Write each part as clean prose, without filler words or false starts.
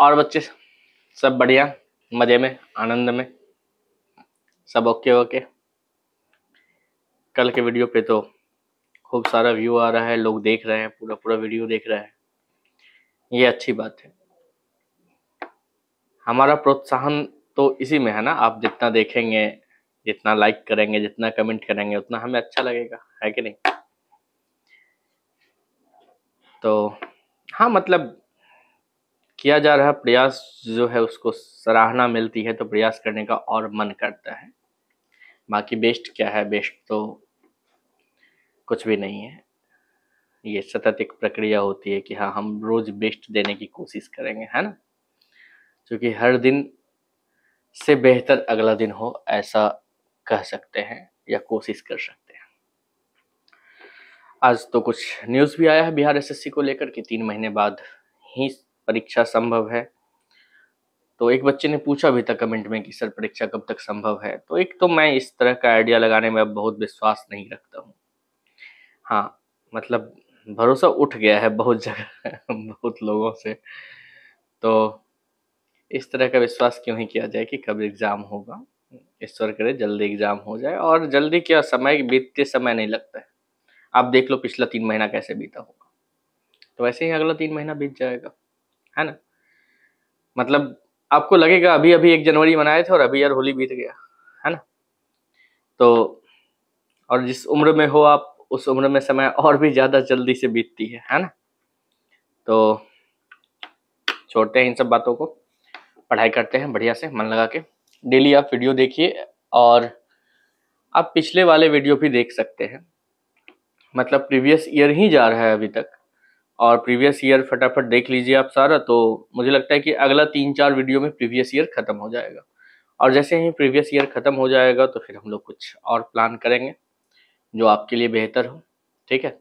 और बच्चे सब बढ़िया, मजे में, आनंद में, सब ओके ओके। कल के वीडियो पे तो खूब सारा व्यू आ रहा है, लोग देख रहे हैं, पूरा पूरा वीडियो देख रहे हैं, ये अच्छी बात है। हमारा प्रोत्साहन तो इसी में है ना, आप जितना देखेंगे, जितना लाइक करेंगे, जितना कमेंट करेंगे, उतना हमें अच्छा लगेगा, है कि नहीं। तो हाँ, मतलब किया जा रहा प्रयास जो है उसको सराहना मिलती है तो प्रयास करने का और मन करता है। बाकी बेस्ट क्या है, बेस्ट तो कुछ भी नहीं है, ये सतत एक प्रक्रिया होती है कि हाँ हम रोज बेस्ट देने की कोशिश करेंगे, है ना, क्योंकि हर दिन से बेहतर अगला दिन हो ऐसा कह सकते हैं या कोशिश कर सकते हैं। आज तो कुछ न्यूज़ भी आया है बिहार एसएससी को लेकर कि 3 महीने बाद ही परीक्षा संभव है। तो एक बच्चे ने पूछा भी था कमेंट में कि सर परीक्षा कब तक संभव है। तो एक तो मैं इस तरह का आइडिया लगाने में अब बहुत विश्वास नहीं रखता हूँ। हाँ, मतलब भरोसा उठ गया है बहुत जगह बहुत लोगों से, तो इस तरह का विश्वास क्यों ही किया जाए कि कब एग्ज़ाम होगा। ईश्वर करे जल्दी एग्ज़ाम हो जाए, और जल्दी क्या, समय बीतते समय नहीं लगता है। आप देख लो पिछला 3 महीना कैसे बीता होगा, तो वैसे ही अगला 3 महीना बीत जाएगा, है ना। मतलब आपको लगेगा अभी अभी 1 जनवरी मनाए थे और अभी यार होली बीत गया, है ना। तो और जिस उम्र में हो आप, उस उम्र में समय और भी ज़्यादा जल्दी से बीतती है ना। तो छोड़ते हैं इन सब बातों को, पढ़ाई करते हैं बढ़िया से मन लगा के। डेली आप वीडियो देखिए, और आप पिछले वाले वीडियो भी देख सकते हैं, मतलब प्रीवियस ईयर ही जा रहा है अभी तक, और प्रीवियस ईयर फटाफट देख लीजिए आप सारा। तो मुझे लगता है कि अगला 3-4 वीडियो में प्रीवियस ईयर खत्म हो जाएगा, और जैसे ही प्रीवियस ईयर खत्म हो जाएगा तो फिर हम लोग कुछ और प्लान करेंगे जो आपके लिए बेहतर हो, ठीक है।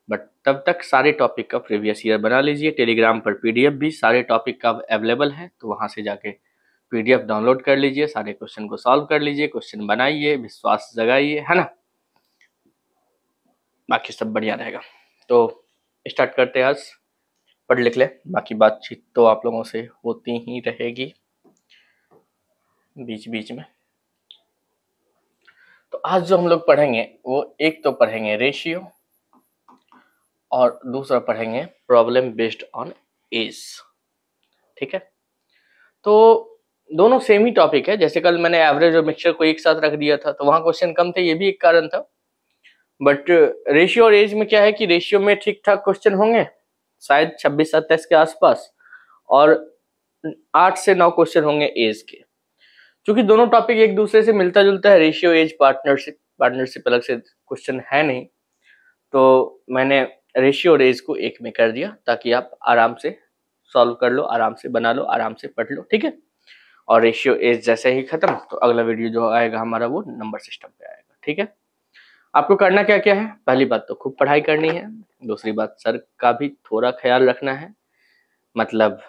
बट तब तक सारे टॉपिक का प्रीवियस ईयर बना लीजिए। टेलीग्राम पर पीडीएफ भी सारे टॉपिक का अवेलेबल है, तो वहाँ से जाके पीडीएफ डाउनलोड कर लीजिए, सारे क्वेश्चन को सॉल्व कर लीजिए, क्वेश्चन बनाइए, विश्वास जगाइए, है ना। बाकी सब बढ़िया रहेगा। तो स्टार्ट करते हैं आज, पढ़ लिख ले, बाकी बातचीत तो आप लोगों से होती ही रहेगी बीच बीच में। तो आज जो हम लोग पढ़ेंगे वो एक तो पढ़ेंगे रेशियो, और दूसरा पढ़ेंगे प्रॉब्लम बेस्ड ऑन एज, ठीक है। तो दोनों सेम ही टॉपिक है। जैसे कल मैंने एवरेज और मिक्सचर को एक साथ रख दिया था तो वहां क्वेश्चन कम थे, ये भी एक कारण था। बट रेशियो और एज में क्या है कि रेशियो में ठीक ठाक क्वेश्चन होंगे, शायद 26-27 के आसपास, और 8 से 9 क्वेश्चन होंगे एज के। क्योंकि दोनों टॉपिक एक दूसरे से मिलता जुलता है, रेशियो एज पार्टनरशिप अलग से क्वेश्चन है नहीं, तो मैंने रेशियो और एज को एक में कर दिया ताकि आप आराम से सॉल्व कर लो, आराम से बना लो, आराम से पढ़ लो, ठीक है। और रेशियो एज जैसे ही खत्म तो अगला वीडियो जो आएगा हमारा वो नंबर सिस्टम पे आएगा, ठीक है। आपको करना क्या क्या है, पहली बात तो खूब पढ़ाई करनी है, दूसरी बात सर का भी थोड़ा ख्याल रखना है, मतलब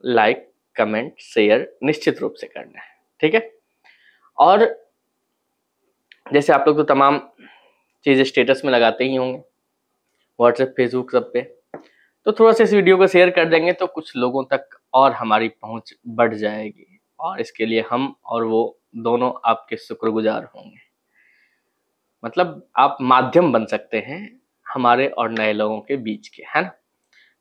लाइक कमेंट शेयर निश्चित रूप से करना है, ठीक है। और जैसे आप लोग तो तमाम चीज़ें स्टेटस में लगाते ही होंगे, व्हाट्सएप फेसबुक सब पे, तो थोड़ा सा इस वीडियो को शेयर कर देंगे तो कुछ लोगों तक और हमारी पहुंच बढ़ जाएगी, और इसके लिए हम और वो दोनों आपके शुक्रगुजार होंगे। मतलब आप माध्यम बन सकते हैं हमारे और नए लोगों के बीच के, है ना।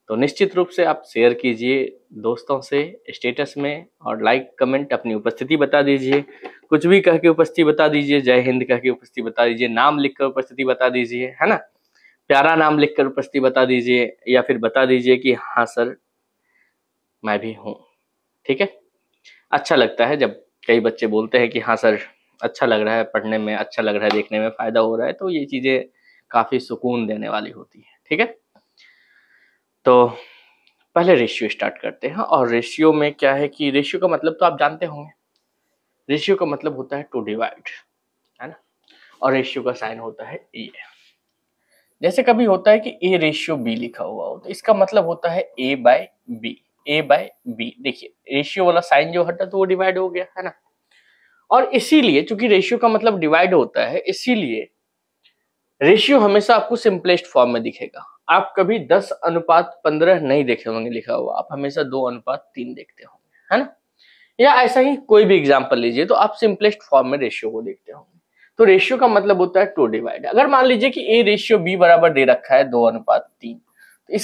तो निश्चित रूप से आप शेयर कीजिए दोस्तों से स्टेटस में, और लाइक कमेंट अपनी उपस्थिति बता दीजिए, कुछ भी कह के उपस्थिति बता दीजिए, जय हिंद कह के उपस्थिति बता दीजिए, नाम लिखकर उपस्थिति बता दीजिए, है ना, प्यारा नाम लिखकर उपस्थिति बता दीजिए, या फिर बता दीजिए कि हाँ सर मैं भी हूँ, ठीक है। अच्छा लगता है जब कई बच्चे बोलते हैं कि हाँ सर अच्छा लग रहा है पढ़ने में, अच्छा लग रहा है देखने में, फायदा हो रहा है, तो ये चीजें काफी सुकून देने वाली होती है, ठीक है। तो पहले रेशियो स्टार्ट करते हैं। और रेशियो में क्या है कि रेशियो का मतलब तो आप जानते होंगे, रेशियो का मतलब होता है टू डिवाइड, है ना, और रेशियो का साइन होता है ए। जैसे कभी होता है कि ए रेशियो बी लिखा हुआ हो तो इसका मतलब होता है ए बाय बी, ए बाय बी। देखिए रेशियो वाला साइन जो हटा तो वो डिवाइड हो गया, है ना। और इसीलिए चूंकि रेशियो का मतलब डिवाइड होता है, इसीलिए रेशियो हमेशा आपको सिंपलेस्ट फॉर्म में दिखेगा। आप कभी 10:15 नहीं देखे होंगे लिखा हुआ, आप हमेशा 2:3 देखते होंगे, है ना। या ऐसा ही कोई भी एग्जाम्पल लीजिए तो आप सिंपलेस्ट फॉर्म में रेशियो को देखते होंगे। तो रेशियो का मतलब होता है 2 डिवाइड। अगर मान लीजिए कि ए रेशियो बी बराबर दे रखा है 2:3, तो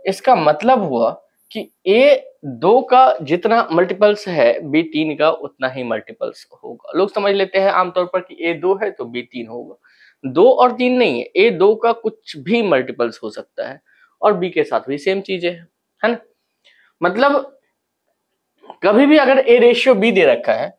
इसका मतलब हुआ कि ए 2 का जितना मल्टीपल्स है बी 3 का उतना ही मल्टीपल्स होगा। लोग समझ लेते हैं आमतौर पर कि ए 2 है तो बी 3 होगा। 2 और 3 नहीं है, ए 2 का कुछ भी मल्टीपल्स हो सकता है और बी के साथ भी सेम चीजें है ना। मतलब कभी भी अगर ए रेशियो बी दे रखा है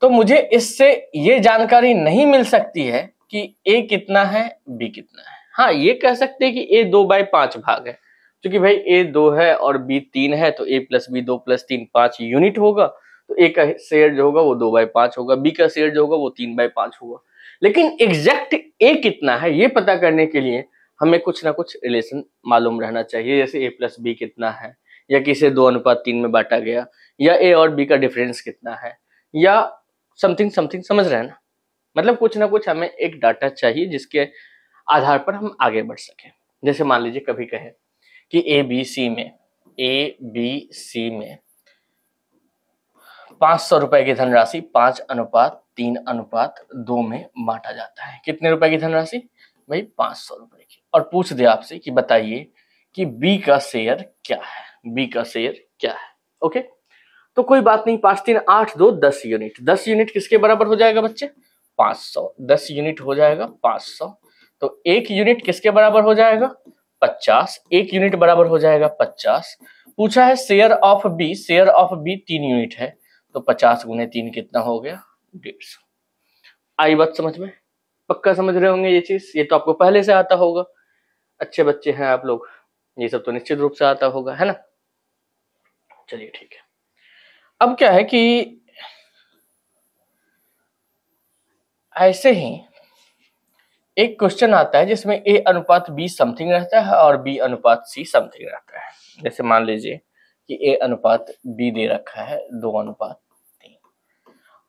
तो मुझे इससे ये जानकारी नहीं मिल सकती है कि ए कितना है बी कितना है। हाँ, ये कह सकते हैं कि ए 2/5 भाग है, क्योंकि भाई ए 2 है और बी 3 है तो a + b 2 + 3 5 यूनिट होगा, तो ए का शेयर जो होगा वो 2/5 होगा, बी का शेयर जो होगा वो 3/5 होगा। लेकिन एग्जैक्ट ए कितना है ये पता करने के लिए हमें कुछ ना कुछ रिलेशन मालूम रहना चाहिए, जैसे a + b कितना है, या किसे 2:3 में बांटा गया, या ए और बी का डिफरेंस कितना है, या समथिंग समथिंग, समझ रहे हैं ना। मतलब कुछ ना कुछ हमें एक डाटा चाहिए जिसके आधार पर हम आगे बढ़ सकें। जैसे मान लीजिए कभी कहें कि ए बी सी में 500 रुपए की धनराशि 5:3:2 में बांटा जाता है। कितने रुपए की धनराशि? भाई 500 रुपए की। और पूछ दे आपसे कि बताइए कि बी का शेयर क्या है, बी का शेयर क्या है। ओके, तो कोई बात नहीं, 5 3 8 2 10 यूनिट। 10 यूनिट किसके बराबर हो जाएगा बच्चे? 500। 10 यूनिट हो जाएगा 500। तो 1 यूनिट किसके बराबर हो जाएगा? 50। 1 यूनिट बराबर हो जाएगा 50। पूछा है share of B, share of B 3 unit है, तो 50 × 3 कितना हो गया? 150। आई बात समझ में? पक्का समझ रहे होंगे ये चीज, ये तो आपको पहले से आता होगा, अच्छे बच्चे हैं आप लोग, ये सब तो निश्चित रूप से आता होगा, है ना। चलिए ठीक है। अब क्या है कि ऐसे ही एक क्वेश्चन आता है जिसमें A/B समथिंग रहता है और B/C समथिंग रहता है। जैसे मान लीजिए कि A/B दे रखा है 2:3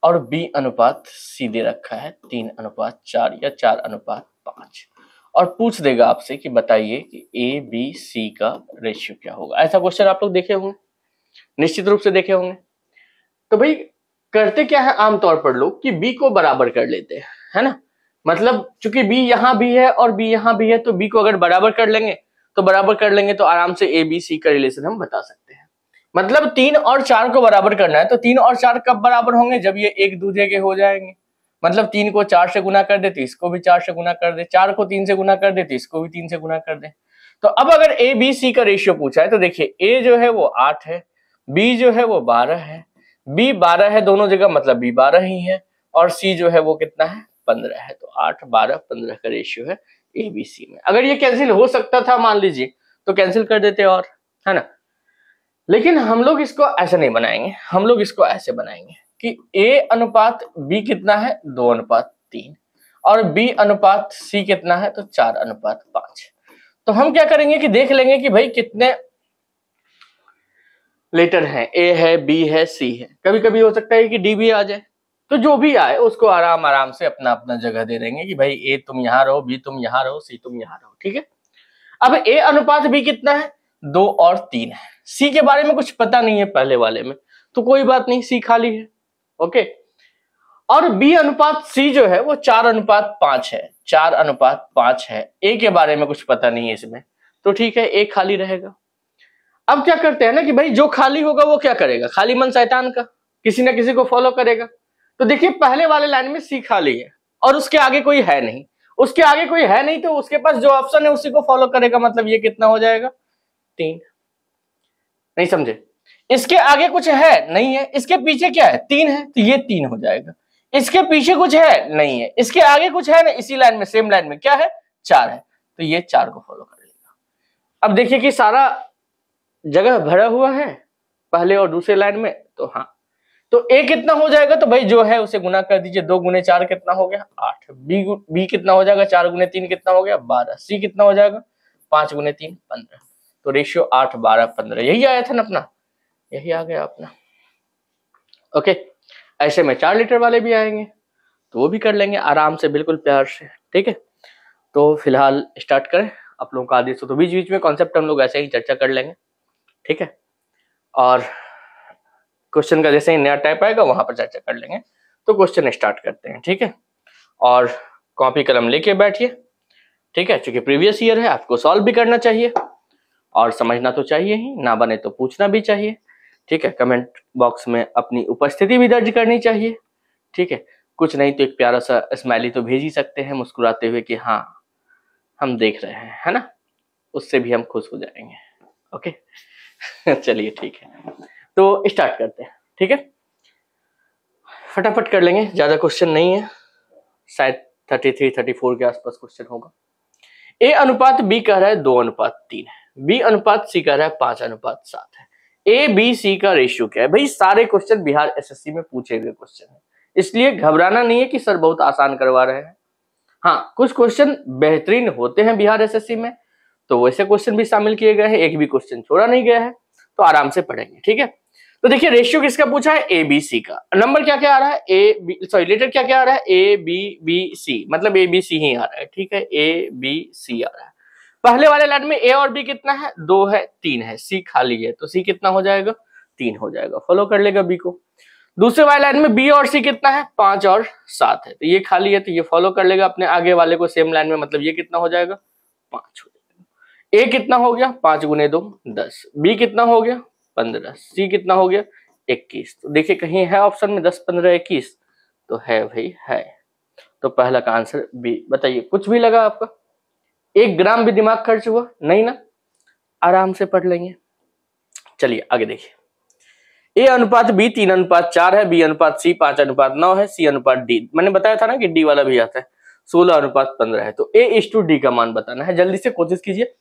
और B/C दे रखा है 3:4 या 4:5, और पूछ देगा आपसे कि बताइए कि ABC का रेशियो क्या होगा। ऐसा क्वेश्चन आप लोग देखे होंगे, निश्चित रूप से देखे होंगे। तो भाई करते क्या है आमतौर पर लोग कि बी को बराबर कर लेते हैं, है ना। मतलब चूंकि बी यहाँ भी है और बी यहाँ भी है, तो बी को अगर बराबर कर लेंगे तो आराम से ए बी सी का रिलेशन हम बता सकते हैं। मतलब 3 और 4 को बराबर करना है, तो 3 और 4 कब बराबर होंगे? जब ये एक दूसरे के हो जाएंगे। मतलब 3 को 4 से गुना कर दे तो इसको भी 4 से गुना कर दे, 4 को 3 से गुना कर दे तो इसको भी 3 से गुना कर दे। तो अब अगर ए बी सी का रेशियो पूछा है तो देखिए ए जो है वो 8 है, बी जो है वो 12 है, बी 12 है दोनों जगह, मतलब बी 12 ही है, और सी जो है वो कितना है? 15 है। तो 8 12 15 का रेशियो है एबीसी में। अगर ये कैंसिल हो सकता था मान लीजिए तो कैंसिल कर देते, और है ना। लेकिन हम लोग इसको ऐसे नहीं बनाएंगे, हम लोग इसको ऐसे बनाएंगे कि A/B कितना है? 2:3, और B/C कितना है? तो 4:5। तो हम क्या करेंगे कि देख लेंगे कि भाई कितने लेटर हैं, ए है, बी है, सी है। कभी कभी हो सकता है कि डी भी आ जाए, तो जो भी आए उसको आराम आराम से अपना अपना जगह दे देंगे कि भाई ए तुम यहाँ रहो, बी तुम यहाँ रहो, सी तुम यहाँ रहो, ठीक है। अब A/B कितना है? 2 और 3 है। सी के बारे में कुछ पता नहीं है पहले वाले में, तो कोई बात नहीं, सी खाली है, ओके। और B/C जो है वो 4:5 है, 4:5 है। ए के बारे में कुछ पता नहीं है इसमें, तो ठीक है, ए खाली रहेगा। अब क्या करते हैं ना कि भाई जो खाली होगा वो क्या करेगा? खाली मन शैतान का, किसी ना किसी को फॉलो करेगा। तो देखिए पहले वाले लाइन में सी खाली है और उसके आगे कोई है नहीं, उसके आगे कोई है नहीं, तो उसके पास जो ऑप्शन है उसी को फॉलो करेगा। मतलब ये कितना हो जाएगा? 3। नहीं समझे? इसके आगे कुछ है नहीं है, इसके पीछे क्या है? 3 है, तो ये 3 हो जाएगा। इसके पीछे कुछ है नहीं है, इसके आगे कुछ है ना, इसी लाइन में सेम लाइन में क्या है? 4 है, तो ये 4 को फॉलो कर लेगा। अब देखिए कि सारा जगह भरा हुआ है पहले और दूसरे लाइन में, तो हाँ, तो ए कितना हो जाएगा? तो भाई जो है उसे गुना कर दीजिए, 2 × 4 कितना हो गया? 8। बी कितना हो जाएगा? 4 × 3 कितना हो गया? 12। सी कितना हो जाएगा? 5 × 3 15। तो रेशियो 8 12 15 यही आया था ना अपना, यही आ गया अपना, ओके। ऐसे में 4 लीटर वाले भी आएंगे तो वो भी कर लेंगे आराम से, बिल्कुल प्यार से, ठीक है। तो फिलहाल स्टार्ट करें आप लोगों का आदेश हो तो बीच बीच में कॉन्सेप्ट हम लोग ऐसे ही चर्चा कर लेंगे, ठीक है। और क्वेश्चन का जैसे ही नया टाइप आएगा वहां पर चर्चा कर लेंगे। तो क्वेश्चन स्टार्ट करते हैं, ठीक है। और कॉपी कलम लेके बैठिए, ठीक है। चूंकि प्रीवियस ईयर है, आपको सॉल्व भी करना चाहिए और समझना तो चाहिए ही, ना बने तो पूछना भी चाहिए, ठीक है। कमेंट बॉक्स में अपनी उपस्थिति भी दर्ज करनी चाहिए, ठीक है। कुछ नहीं तो एक प्यारा सा स्माइली तो भेज ही सकते हैं मुस्कुराते हुए कि हाँ हम देख रहे हैं, है ना, उससे भी हम खुश हो जाएंगे। ओके चलिए ठीक है, तो स्टार्ट करते हैं, ठीक है। फटाफट कर लेंगे, ज्यादा क्वेश्चन नहीं है, शायद 33-34 के आसपास क्वेश्चन होगा। ए अनुपात बी कह रहा है 2:3 है, बी अनुपात सी कह रहा है 5:7 है। ए बी सी का रेशियो क्या है? भाई सारे क्वेश्चन बिहार एसएससी में पूछे हुए क्वेश्चन है, इसलिए घबराना नहीं है कि सर बहुत आसान करवा रहे हैं। हाँ, कुछ क्वेश्चन बेहतरीन होते हैं बिहार एसएससी में, तो वैसे क्वेश्चन भी शामिल किए गए हैं, एक भी क्वेश्चन छोड़ा नहीं गया है, तो आराम से पढ़ेंगे, ठीक है। तो देखिए रेशियो किसका पूछा है? ए बी सी का। नंबर क्या क्या आ रहा है? लेटर क्या क्या आ रहा है? ए बी सी, मतलब ए बी सी ही आ रहा है, ठीक है। ए बी सी आ रहा है। पहले वाले लाइन में ए और बी कितना है? 2 है, 3 है, सी खाली है, तो सी कितना हो जाएगा? 3 हो जाएगा, फॉलो कर लेगा बी को। दूसरे वाले लाइन में बी और सी कितना है? 5 और 7 है, तो ये खाली है, तो ये फॉलो कर लेगा अपने आगे वाले को सेम लाइन में, मतलब ये कितना हो जाएगा? 5 हो जाएगा। ए कितना हो गया? 5 गुने 2 10, बी कितना हो गया? 15, सी कितना हो गया? 21। तो देखिए कहीं है ऑप्शन में 10 15 21, तो है भाई है, तो पहला का आंसर बी। बताइए कुछ भी लगा आपका? 1 ग्राम भी दिमाग खर्च हुआ नहीं ना? आराम से पढ़ लेंगे। चलिए आगे देखिए, ए अनुपात बी 3:4 है, बी अनुपात सी 5:9 है, सी अनुपात डी, मैंने बताया था ना कि डी वाला भी आता है, 16:15 है। तो A/D का मान बताना है, जल्दी से कोशिश कीजिए,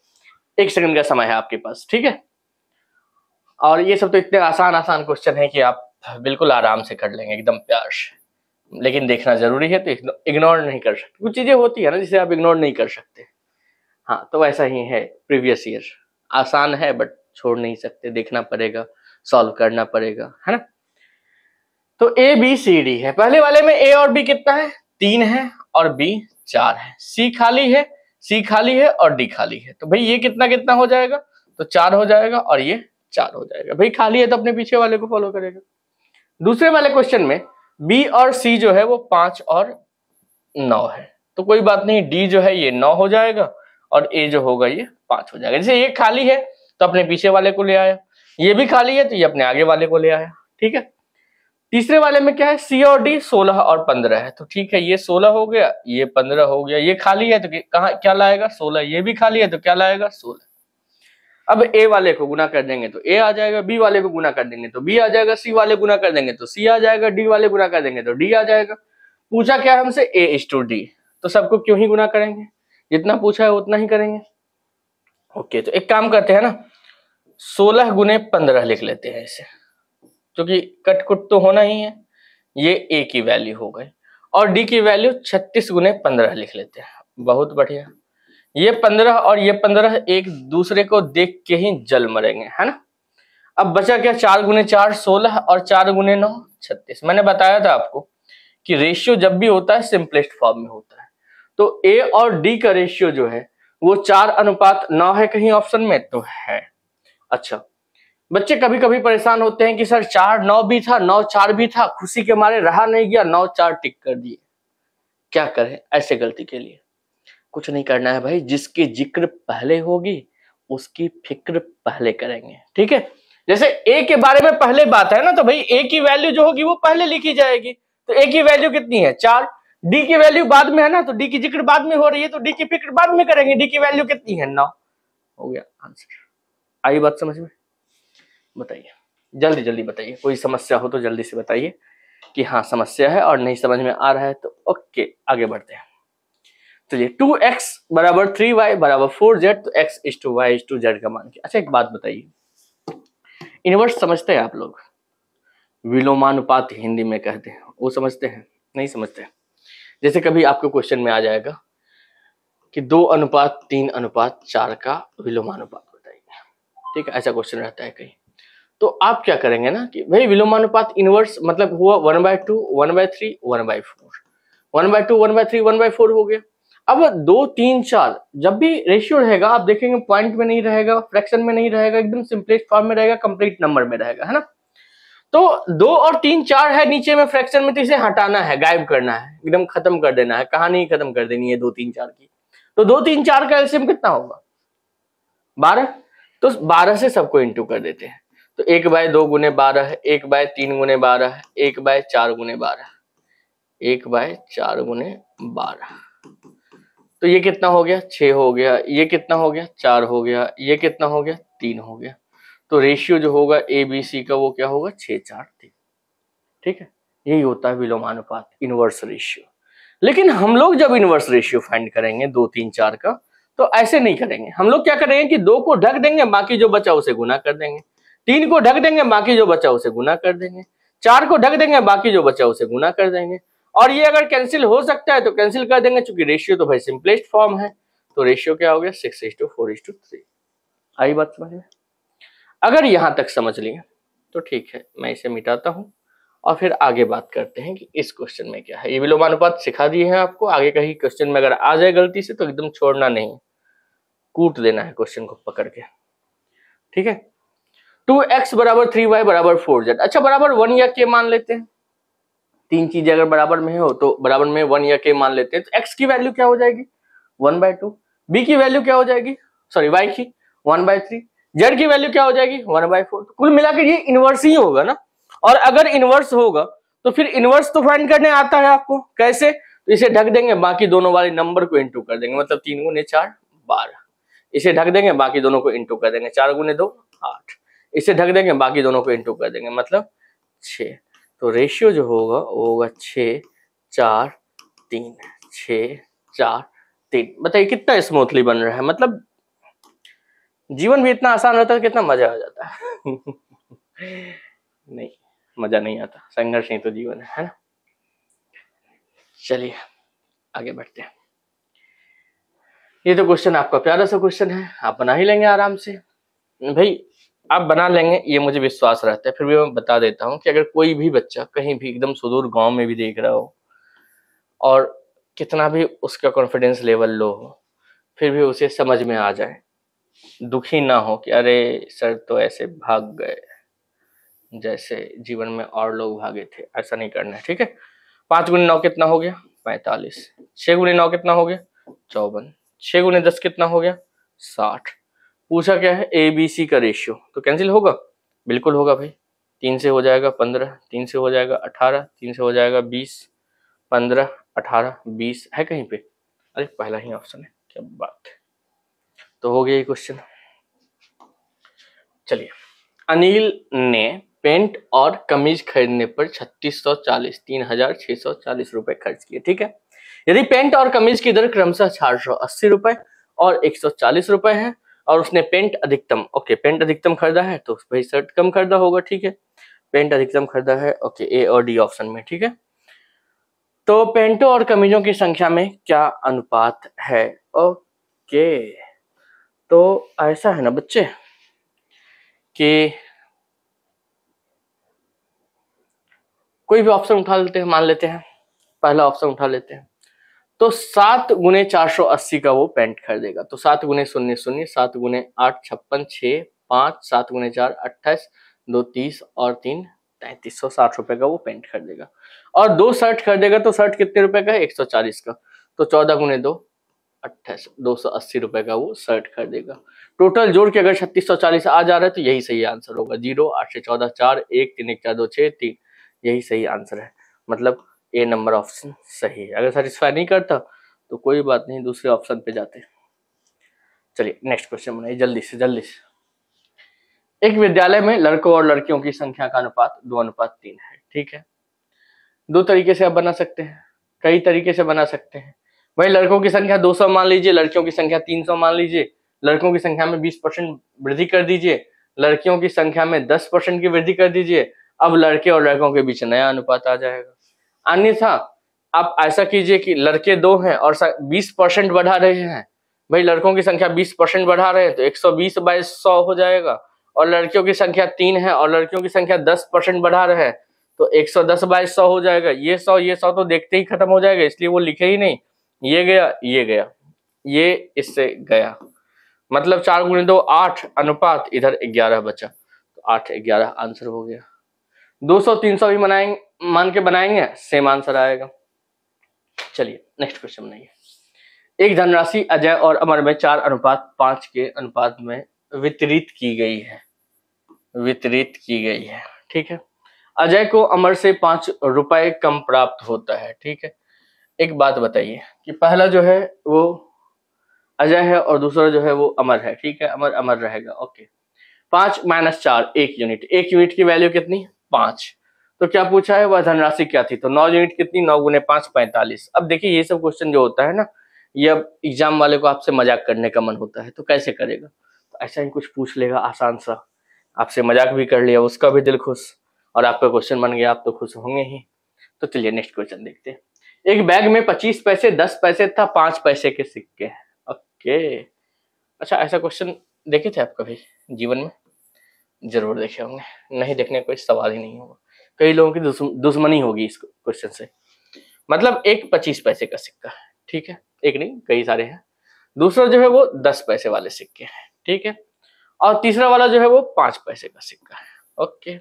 1 सेकंड का समय है आपके पास, ठीक है। और ये सब तो इतने आसान क्वेश्चन है कि आप बिल्कुल आराम से कर लेंगे एकदम प्यार से, लेकिन देखना जरूरी है, तो इग्नोर नहीं कर सकते। कुछ चीजें होती है ना जिसे आप इग्नोर नहीं कर सकते, हाँ, तो वैसा ही है प्रीवियस ईयर, आसान है बट छोड़ नहीं सकते, देखना पड़ेगा, सॉल्व करना पड़ेगा, है ना। तो ए बी सी डी है, पहले वाले में ए और बी कितना है? 3 है और बी 4 है, सी खाली है, सी खाली है और डी खाली है, तो भाई ये कितना कितना हो जाएगा? तो 4 हो जाएगा और ये 4 हो जाएगा। भाई खाली है तो अपने पीछे वाले को फॉलो करेगा। दूसरे वाले क्वेश्चन में बी और सी जो है वो 5 और 9 है, तो कोई बात नहीं, डी जो है ये 9 हो जाएगा और ए जो होगा ये 5 हो जाएगा। जैसे ये खाली है तो अपने पीछे वाले को ले आया, ये भी खाली है तो ये अपने आगे वाले को ले आया, ठीक है। तीसरे वाले में क्या है? सी और डी 16 और 15 है, तो ठीक है, ये 16 हो गया, ये 15 हो गया, ये खाली है तो कहाँ क्या लाएगा? 16, ये भी खाली है तो क्या लाएगा? 16। अब ए वाले को गुना कर देंगे तो ए आ जाएगा, बी वाले को गुना कर देंगे तो बी आ जाएगा, सी वाले गुना कर देंगे तो सी आ जाएगा, डी वाले गुना कर देंगे तो डी आ जाएगा। पूछा क्या है हमसे? A/D, तो सबको क्यों ही गुना करेंगे, जितना पूछा है उतना ही करेंगे। ओके, तो एक काम करते हैं ना, 16 गुने 15 लिख लेते हैं इसे, क्योंकि कट कुट तो होना ही है। ये ए की वैल्यू हो गई और डी की वैल्यू 36 गुने 15 लिख लेते हैं, बहुत बढ़िया। ये 15 और ये 15 एक दूसरे को देख के ही जल मरेंगे, है ना। अब बचा क्या? 4 गुने 4 16 और 4 गुने 9 36। मैंने बताया था आपको कि रेशियो जब भी होता है सिंपलेस्ट फॉर्म में होता है, तो ए और डी का रेशियो जो है वो 4:9 है कहीं ऑप्शन में, तो है। अच्छा, बच्चे कभी कभी परेशान होते हैं कि सर 4:9 भी था, 9:4 भी था, खुशी के मारे रहा नहीं गया, 9:4 टिक कर दिए। क्या करें ऐसे गलती के लिए? कुछ नहीं करना है भाई, जिसकी जिक्र पहले होगी उसकी फिक्र पहले करेंगे, ठीक है। जैसे ए के बारे में पहले बात है ना, तो भाई ए की वैल्यू जो होगी वो पहले लिखी जाएगी, तो ए की वैल्यू कितनी है? 4। डी की वैल्यू बाद में है ना, तो डी की जिक्र बाद में हो रही है, तो डी की फिक्र बाद में करेंगे। डी की वैल्यू कितनी है? 9। हो गया आंसर। आई बात समझ में? बताइए, जल्दी जल्दी बताइए, कोई समस्या हो तो जल्दी से बताइए कि हाँ समस्या है, और नहीं समझ में आ रहा है तो ओके आगे बढ़ते हैं। चलिए 2x बराबर 3y बराबर 4z, तो x is to y is to z का मान क्या? अच्छा एक बात बताइए, इनवर्स समझते हैं आप लोग? विलोमानुपात हिंदी में कहते हैं, वो समझते हैं? नहीं समझते? जैसे कभी आपको क्वेश्चन में आ जाएगा कि 2:3:4 का विलोमानुपात बताइए, ठीक है, ऐसा क्वेश्चन रहता है कहीं, तो आप क्या करेंगे ना कि भाई विलोमानुपात इनवर्स मतलब हुआ 1/2 1/3 1/4, 1/2 1/3 1/4 हो गया। अब 2 3 4 जब भी रेशियो रहेगा आप देखेंगे पॉइंट में नहीं रहेगा, फ्रैक्शन में नहीं रहेगा, एकदम सिंपलेस्ट फॉर्म में रहेगा, कंप्लीट नंबर में रहेगा, है ना। तो 2 और 3 4 है नीचे में फ्रैक्शन में, तो इसे हटाना है, गायब करना है, एकदम खत्म कर देना है, कहानी खत्म कर देनी है 2 3 4 की। तो 2 3 4 का एलसीएम कितना होगा 12, तो 12 से सबको इंटू कर देते हैं। तो 1/2 गुने 12 है, 1/3 गुने 12 है, 1/4 गुने 12, 1/4 गुने 12। तो ये कितना हो गया 6 हो गया, ये कितना हो गया 4 हो गया, ये कितना हो गया 3 हो गया। तो रेशियो जो होगा ABC का वो क्या होगा 6 4 3। ठीक है, यही होता है विलोमानुपात, इनवर्स रेशियो। लेकिन हम लोग जब इनवर्स रेशियो फाइंड करेंगे 2 3 4 का, तो ऐसे नहीं करेंगे। हम लोग क्या करेंगे कि 2 को ढक देंगे, बाकी जो बचा उसे गुना कर देंगे, 3 को ढक देंगे, बाकी जो बचा उसे गुना कर देंगे, 4 को ढक देंगे, बाकी जो बचा उसे गुना कर देंगे। और ये अगर कैंसिल हो सकता है तो कैंसिल कर देंगे, चूंकि रेशियो तो भाई सिंपलेस्ट फॉर्म है। तो रेशियो क्या हो गया 6:4:3। आई बात समझ में? अगर यहां तक समझ लिए तो ठीक है, मैं इसे मिटाता हूं और फिर आगे बात करते हैं कि इस क्वेश्चन में क्या है। ये विलोमानुपात सिखा दिए हैं आपको, आगे कहीं क्वेश्चन में अगर आ जाए गलती से तो एकदम छोड़ना नहीं, कूट देना है क्वेश्चन को पकड़ के। ठीक है, 2x = 3y = 4z। अच्छा, बराबर 1 या k मान लेते हैं। 3 चीजें अगर बराबर में हो तो बराबर में 1 या k मान लेते हैं। तो x की वैल्यू क्या हो जाएगी 1/2, b की वैल्यू क्या हो जाएगी, सॉरी y की 1/3, z की वैल्यू क्या हो जाएगी 1/4। तो कुल मिलाकर ये इनवर्स ही होगा ना। और अगर इनवर्स होगा तो फिर इनवर्स तो फाइंड करने आता है आपको, कैसे? तो इसे ढक देंगे, बाकी दोनों वाले नंबर को इंटू कर देंगे, मतलब 3 गुने 4 12। इसे ढक देंगे, बाकी दोनों को इंटू कर देंगे, 4 गुने 2 8। इसे ढक देंगे, बाकी दोनों को इंटू कर देंगे, मतलब 6। तो रेशियो जो होगा वो होगा 6 4 3, 6 4 3। बताइए कितना स्मूथली बन रहा है, मतलब जीवन भी इतना आसान रहता है, कितना मजा आ जाता है। नहीं, मजा नहीं आता, संघर्ष ही तो जीवन है ना। चलिए आगे बढ़ते हैं। ये तो क्वेश्चन आपका प्यारा सा क्वेश्चन है, आप बना ही लेंगे आराम से भाई, आप बना लेंगे ये मुझे विश्वास रहता है। फिर भी मैं बता देता हूँ कि अगर कोई भी बच्चा कहीं भी एकदम सुदूर गांव में भी देख रहा हो और कितना भी उसका कॉन्फिडेंस लेवल लो हो, फिर भी उसे समझ में आ जाए, दुखी ना हो कि अरे सर तो ऐसे भाग गए जैसे जीवन में और लोग भागे थे, ऐसा नहीं करना है। ठीक है, 5 गुने 9 कितना हो गया 45, 6 गुने 9 कितना हो गया 54, 6 गुने 10 कितना हो गया 60। पूछा क्या है ABC का रेशियो, तो कैंसिल होगा, बिल्कुल होगा भाई। 3 से हो जाएगा 15, 3 से हो जाएगा 18, 3 से हो जाएगा 20, 15 18 20 है कहीं पे, अरे पहला ही ऑप्शन है, क्या बात है। तो हो गया ये क्वेश्चन। चलिए, अनिल ने पेंट और कमीज खरीदने पर 3640 रुपए खर्च किए। ठीक है, यदि पेंट और कमीज की दर क्रमशः 480 रुपए और 140 रुपए है और उसने पेंट अधिकतम, ओके पेंट अधिकतम खरीदा है तो भाई शर्ट कम खरीदा होगा। ठीक है, पेंट अधिकतम खरीदा है, ओके ए और डी ऑप्शन में। ठीक है, तो पेंटों और कमीजों की संख्या में क्या अनुपात है? ओके, तो ऐसा है ना बच्चे कि कोई भी ऑप्शन उठा लेते हैं, मान लेते हैं पहला ऑप्शन उठा लेते हैं, तो 7 गुने 480 का वो पेंट खरीदेगा। तो 7 गुने 0 0, 7 गुने 8 56, 6 5, 7 गुने 4 28, 2 30 और 3 3360 रुपए का वो पेंट खरीदेगा। और 2 शर्ट खरीदेगा, तो शर्ट कितने रुपए का है 140 का, तो 14 गुने 2 28, 280 रुपए का वो शर्ट खरीदेगा। टोटल जोड़ के अगर 3640 आ जा रहा है तो यही सही आंसर होगा। 0 8 से 14 4 1 3 1 4 2 6 3, यही सही आंसर है, मतलब ए नंबर ऑप्शन सही है। अगर सेटिस्फाई नहीं करता तो कोई बात नहीं, दूसरे ऑप्शन पे जाते। चलिए नेक्स्ट क्वेश्चन बनाइए जल्दी से जल्दी से। एक विद्यालय में लड़कों और लड़कियों की संख्या का अनुपात 2:3 है। ठीक है, 2 तरीके से आप बना सकते हैं, कई तरीके से बना सकते हैं। वही लड़कों की संख्या 200 मान लीजिए, लड़कियों की संख्या 300 मान लीजिए, लड़कों की संख्या में 20% वृद्धि कर दीजिए, लड़कियों की संख्या में 10% की वृद्धि कर दीजिए। अब लड़के और लड़कों के बीच नया अनुपात आ जाएगा। अन्यथा आप ऐसा कीजिए कि लड़के 2 हैं और 20% बढ़ा रहे हैं, भाई लड़कों की संख्या 20% बढ़ा रहे हैं तो 120/100 हो जाएगा, और लड़कियों की संख्या 3 है और लड़कियों की संख्या 10% बढ़ा रहे हैं तो 110/100 हो जाएगा। ये 100 तो देखते ही खत्म हो जाएगा, इसलिए वो लिखे ही नहीं, ये गया, ये गया, ये इससे गया, मतलब 4 गुणे 2 8 अनुपात इधर 11 बचा, तो 8 11 आंसर हो गया। 200 300 भी बनाएंगे, मान के बनाएंगे, सेम आंसर आएगा। चलिए नेक्स्ट क्वेश्चन बनाइए। एक धनराशि अजय और अमर में 4:5 के अनुपात में वितरित की गई है, वितरित की गई है, ठीक है। अजय को अमर से 5 रुपए कम प्राप्त होता है, ठीक है। एक बात बताइए कि पहला जो है वो अजय है और दूसरा जो है वो अमर है, ठीक है। अमर अमर रहेगा, ओके। 5 - 4 1 यूनिट, 1 यूनिट की वैल्यू कितनी 5। तो क्या पूछा है, वह धनराशि क्या थी, तो 9 यूनिट कितनी, 9 गुने 5 45। अब देखिए ये सब क्वेश्चन जो होता है ना, ये अब एग्जाम वाले को आपसे मजाक करने का मन होता है तो कैसे करेगा, तो ऐसा ही कुछ पूछ लेगा आसान सा, आपसे मजाक भी कर लिया, उसका भी दिल खुश, और आपका क्वेश्चन बन गया, आप तो खुश होंगे ही। तो चलिए नेक्स्ट क्वेश्चन देखते हैं। एक बैग में 25 पैसे 10 पैसे था 5 पैसे के सिक्के हैं, ओके। अच्छा ऐसा क्वेश्चन देखे थे आप कभी जीवन में, जरूर देखे होंगे, नहीं देखने का कोई सवाल ही नहीं होगा, कई लोगों की दुश्मनी होगी इस क्वेश्चन से। मतलब एक 25 पैसे का सिक्का है, ठीक है, एक नहीं कई सारे हैं। दूसरा जो है वो 10 पैसे वाले सिक्के हैं, ठीक है। और तीसरा वाला जो है वो 5 पैसे का सिक्का है, ओके।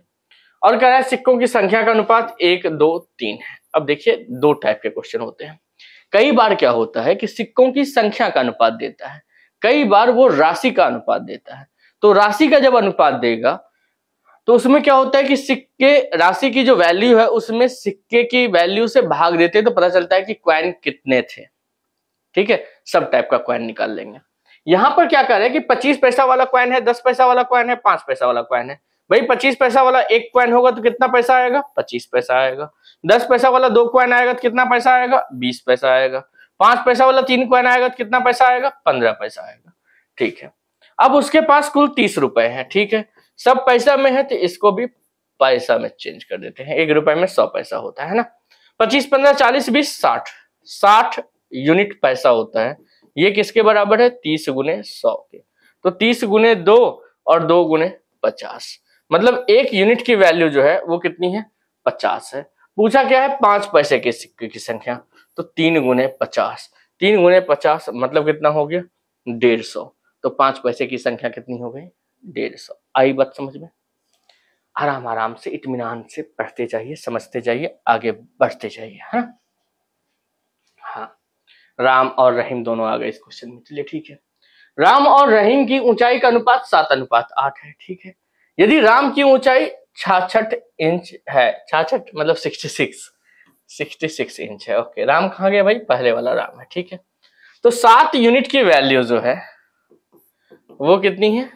और कह रहा है सिक्कों की संख्या का अनुपात 1 2 3 है। अब देखिए दो टाइप के क्वेश्चन होते हैं, कई बार क्या होता है कि सिक्कों की संख्या का अनुपात देता है, कई बार वो राशि का अनुपात देता है। तो राशि का जब अनुपात देगा तो उसमें क्या होता है कि सिक्के राशि की जो वैल्यू है उसमें सिक्के की वैल्यू से भाग देते हैं तो पता चलता है कि कॉइन कितने थे, ठीक है। सब टाइप का कॉइन निकाल लेंगे। यहां पर क्या कर रहे हैं कि 25 पैसा वाला कॉइन है, 10 पैसा वाला कॉइन है, 5 पैसा वाला कॉइन है। भाई 25 पैसा वाला एक कॉइन होगा तो कितना पैसा आएगा, 25 पैसा आएगा। 10 पैसा वाला 2 कॉइन आएगा तो कितना पैसा आएगा, 20 पैसा आएगा। 5 पैसा वाला 3 कॉइन आएगा तो कितना पैसा आएगा, 15 पैसा आएगा, ठीक है। अब उसके पास कुल 30 रुपए है, ठीक है। सब पैसा में है तो इसको भी पैसा में चेंज कर देते हैं, 1 रुपए में 100 पैसा होता है ना। 25 15 40 20 60 60 यूनिट पैसा होता है। ये किसके बराबर है, 30 गुने 100 के। तो 30 गुने 2 और 2 गुने 50, मतलब 1 यूनिट की वैल्यू जो है वो कितनी है, 50 है। पूछा क्या है, 5 पैसे के सिक्के की संख्या, तो 3 गुने 50, 3 गुने 50 मतलब कितना हो गया 150। तो 5 पैसे की संख्या कितनी हो गई 150। आई बात समझ में, आराम आराम से इत्मीनान से पढ़ते जाइए, समझते जाइए, आगे बढ़ते जाइए, है ना। हाँ, राम और रहीम दोनों आ गए इस क्वेश्चन में, चलिए ठीक है। राम और रहीम की ऊंचाई का अनुपात 7:8 है, ठीक है। यदि राम की ऊंचाई 66 इंच है, 66 मतलब 66 इंच है, ओके। राम कहाँ गया भाई, पहले वाला राम है, ठीक है। तो 7 यूनिट की वैल्यू जो है वो कितनी है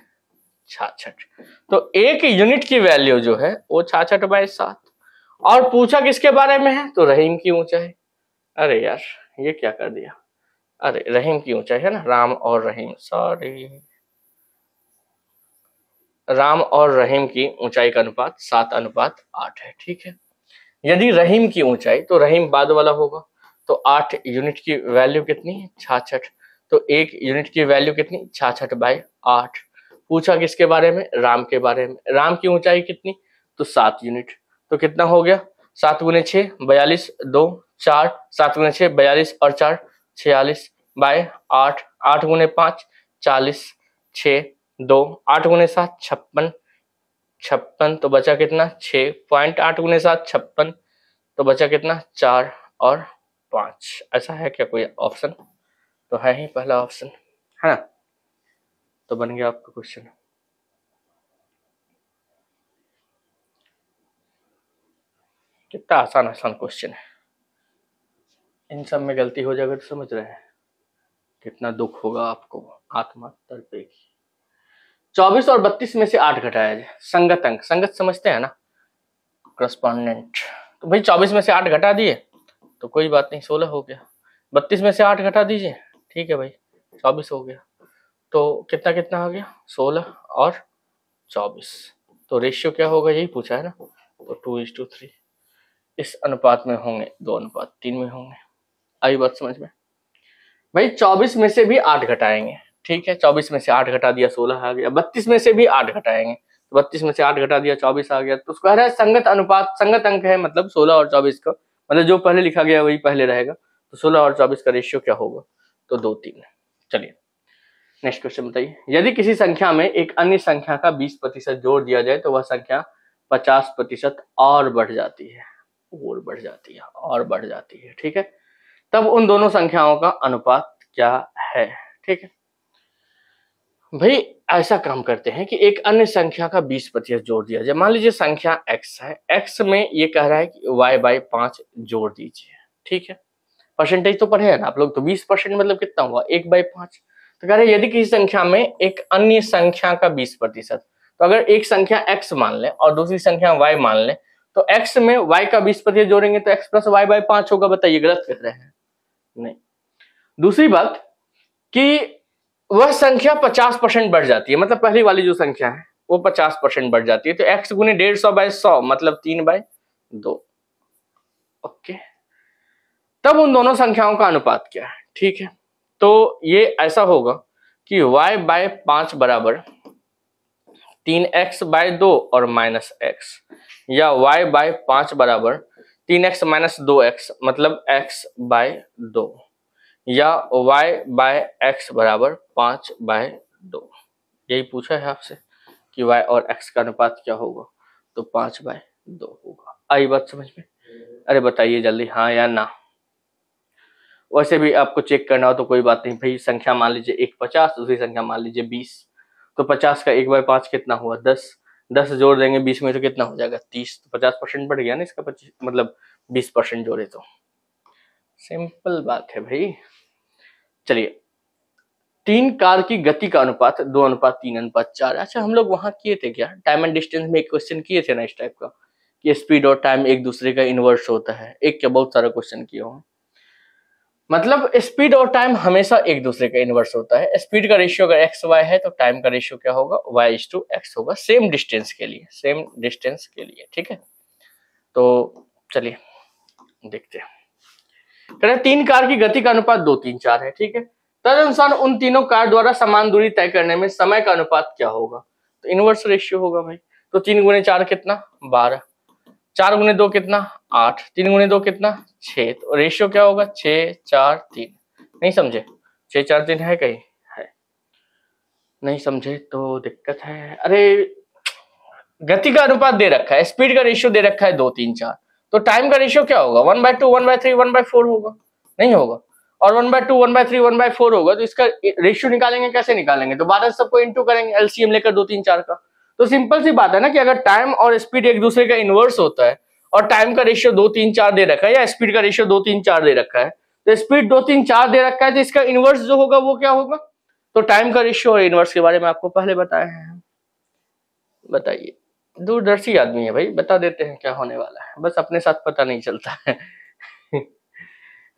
66। तो 1 यूनिट की वैल्यू जो है वो 66/7। और पूछा किसके बारे में है, तो रहीम की ऊंचाई। अरे यार ये क्या कर दिया, अरे रहीम की ऊंचाई है ना, राम और रहीम, सॉरी, राम और रहीम की ऊंचाई का अनुपात 7:8 है, ठीक है। यदि रहीम की ऊंचाई, तो रहीम बाद वाला होगा, तो 8 यूनिट की वैल्यू कितनी है 66। तो 1 यूनिट की वैल्यू कितनी 66/8। पूछा किसके बारे में, राम के बारे में। राम की ऊंचाई कितनी, तो 7 यूनिट। तो कितना हो गया 7 गुने 6 42 2 4, 7 गुने 6 42 और 4 46/8, 8 गुने 5 40 6 2, 8 गुने 7 56 56, तो बचा कितना 6.8 गुने 7 56, तो बचा कितना 4 और 5। ऐसा है क्या कोई ऑप्शन, तो है ही पहला ऑप्शन, है ना। तो बन गया आपका क्वेश्चन। कितना आसान आसान क्वेश्चन है, इन सब में गलती हो जाएगा तो समझ रहे हैं कितना दुख होगा आपको, आत्मा तड़पेगी। 24 और 32 में से 8 घटाया जाए, संगत अंक, संगत समझते हैं ना, करस्पॉन्डेंट। तो भाई 24 में से 8 घटा दिए तो कोई बात नहीं 16 हो गया। 32 में से 8 घटा दीजिए, ठीक है भाई 24 हो गया। तो कितना कितना आ गया 16 और 24। तो रेशियो क्या होगा यही पूछा है ना, तो 2:3 इस अनुपात में होंगे, 2:3 में होंगे। आई बात समझ में भाई। 24 में से भी 8 घटाएंगे, ठीक है। 24 में से 8 घटा दिया 16 आ गया। 32 में से भी 8 घटाएंगे, तो 32 में से 8 घटा दिया 24 आ गया। तो उसको कह रहा है संगत अनुपात, संगत अंक है मतलब 16 और 24 का, मतलब जो पहले लिखा गया वही पहले रहेगा। तो 16 और 24 का रेशियो क्या होगा, तो 2:3। चलिए नेक्स्ट क्वेश्चन बताइए, यदि किसी संख्या में एक अन्य संख्या का 20% जोड़ दिया जाए तो वह संख्या 50% और बढ़ जाती है, और बढ़ जाती है, ठीक है, तब उन दोनों संख्याओं का अनुपात क्या है। ठीक है भाई, ऐसा काम करते हैं कि एक अन्य संख्या का 20% जोड़ दिया जाए। मान लीजिए संख्या x है, x में ये कह रहा है कि y/5 जोड़ दीजिए, ठीक है, परसेंटेज तो पढ़े है ना आप लोग, तो 20% मतलब कितना हुआ, 1/5। तो कह रहे हैं यदि किसी संख्या में एक अन्य संख्या का 20%, तो अगर एक संख्या x मान लें और दूसरी संख्या y मान लें, तो x में y का 20% जोड़ेंगे तो x + y/5 होगा। बताइए गलत कह रहे हैं? नहीं। दूसरी बात कि वह संख्या 50% बढ़ जाती है, मतलब पहली वाली जो संख्या है वो 50% बढ़ जाती है, तो x गुने 150/100 मतलब 3/2। ओके, तब उन दोनों संख्याओं का अनुपात क्या है। ठीक है, तो ये ऐसा होगा कि y/5 बराबर 3x/2 और -x, या y/5 बराबर 3x - 2x मतलब x/2, या y/x बराबर 5/2। यही पूछा है आपसे कि y और x का अनुपात क्या होगा, तो 5/2 होगा। आई बात समझ में? अरे बताइए जल्दी हाँ या ना। वैसे भी आपको चेक करना हो तो कोई बात नहीं भाई, संख्या मान लीजिए एक 50, दूसरी संख्या मान लीजिए 20, तो 50 का 1/5 कितना हुआ, 10। 10 जोड़ देंगे 20 में तो कितना हो जाएगा, 30। तो 50% बढ़ गया ना इसका, 25 मतलब 20% जोड़े तो। सिंपल बात है भाई। चलिए, 3 कार की गति का अनुपात 2:3:4। अच्छा, हम लोग वहां किए थे क्या, टाइम एंड डिस्टेंस में एक क्वेश्चन किए थे ना इस टाइप का, कि स्पीड और टाइम एक दूसरे का इनवर्स होता है। एक क्या बहुत सारा क्वेश्चन किया हूँ, मतलब स्पीड और टाइम हमेशा एक दूसरे का इनवर्स होता है। स्पीड का रेशियो अगर x/y है तो टाइम का रेशियो क्या होगा, y/x होगा, सेम डिस्टेंस के लिए, ठीक है। तो चलिए देखते हैं, 3 कार की गति का अनुपात 2, 3, 4 है, ठीक है। तदनुसार उन तीनों कार द्वारा समान दूरी तय करने में समय का अनुपात क्या होगा, तो इनवर्स रेशियो होगा भाई। तो 3 गुने 4 कितना, 12, 4 गुने 2 कितना, 8, 3 गुने 2 कितना, 6। तो रेशियो क्या होगा, 6, 4, 3। नहीं समझे, 6, 4, 3 है कहीं, है नहीं समझे तो दिक्कत है। अरे गति का अनुपात दे रखा है, स्पीड का रेशियो दे रखा है 2, 3, 4, तो टाइम का रेशियो क्या होगा, 1/2, 1/3, 1/4 होगा, नहीं होगा। और 1/2, 1/3, 1/4 होगा, तो इसका रेशियो निकालेंगे, कैसे निकालेंगे, तो 12 सबको इंटू करेंगे, एलसीएम लेकर 2, 3, 4 का। तो सिंपल सी बात है ना कि अगर टाइम और स्पीड एक दूसरे का इनवर्स होता है और टाइम का रेशियो 2, 3, 4 दे रखा है, या स्पीड का रेशियो 2, 3, 4 दे रखा है, तो स्पीड 2, 3, 4 दे रखा है, तो इसका इनवर्स जो होगा वो क्या होगा, तो टाइम का रेशियो और इनवर्स के बारे में आपको पहले बताए हैं। बताइए, दूरदर्शी आदमी है भाई, बता देते हैं क्या होने वाला है, बस अपने साथ पता नहीं चलता है।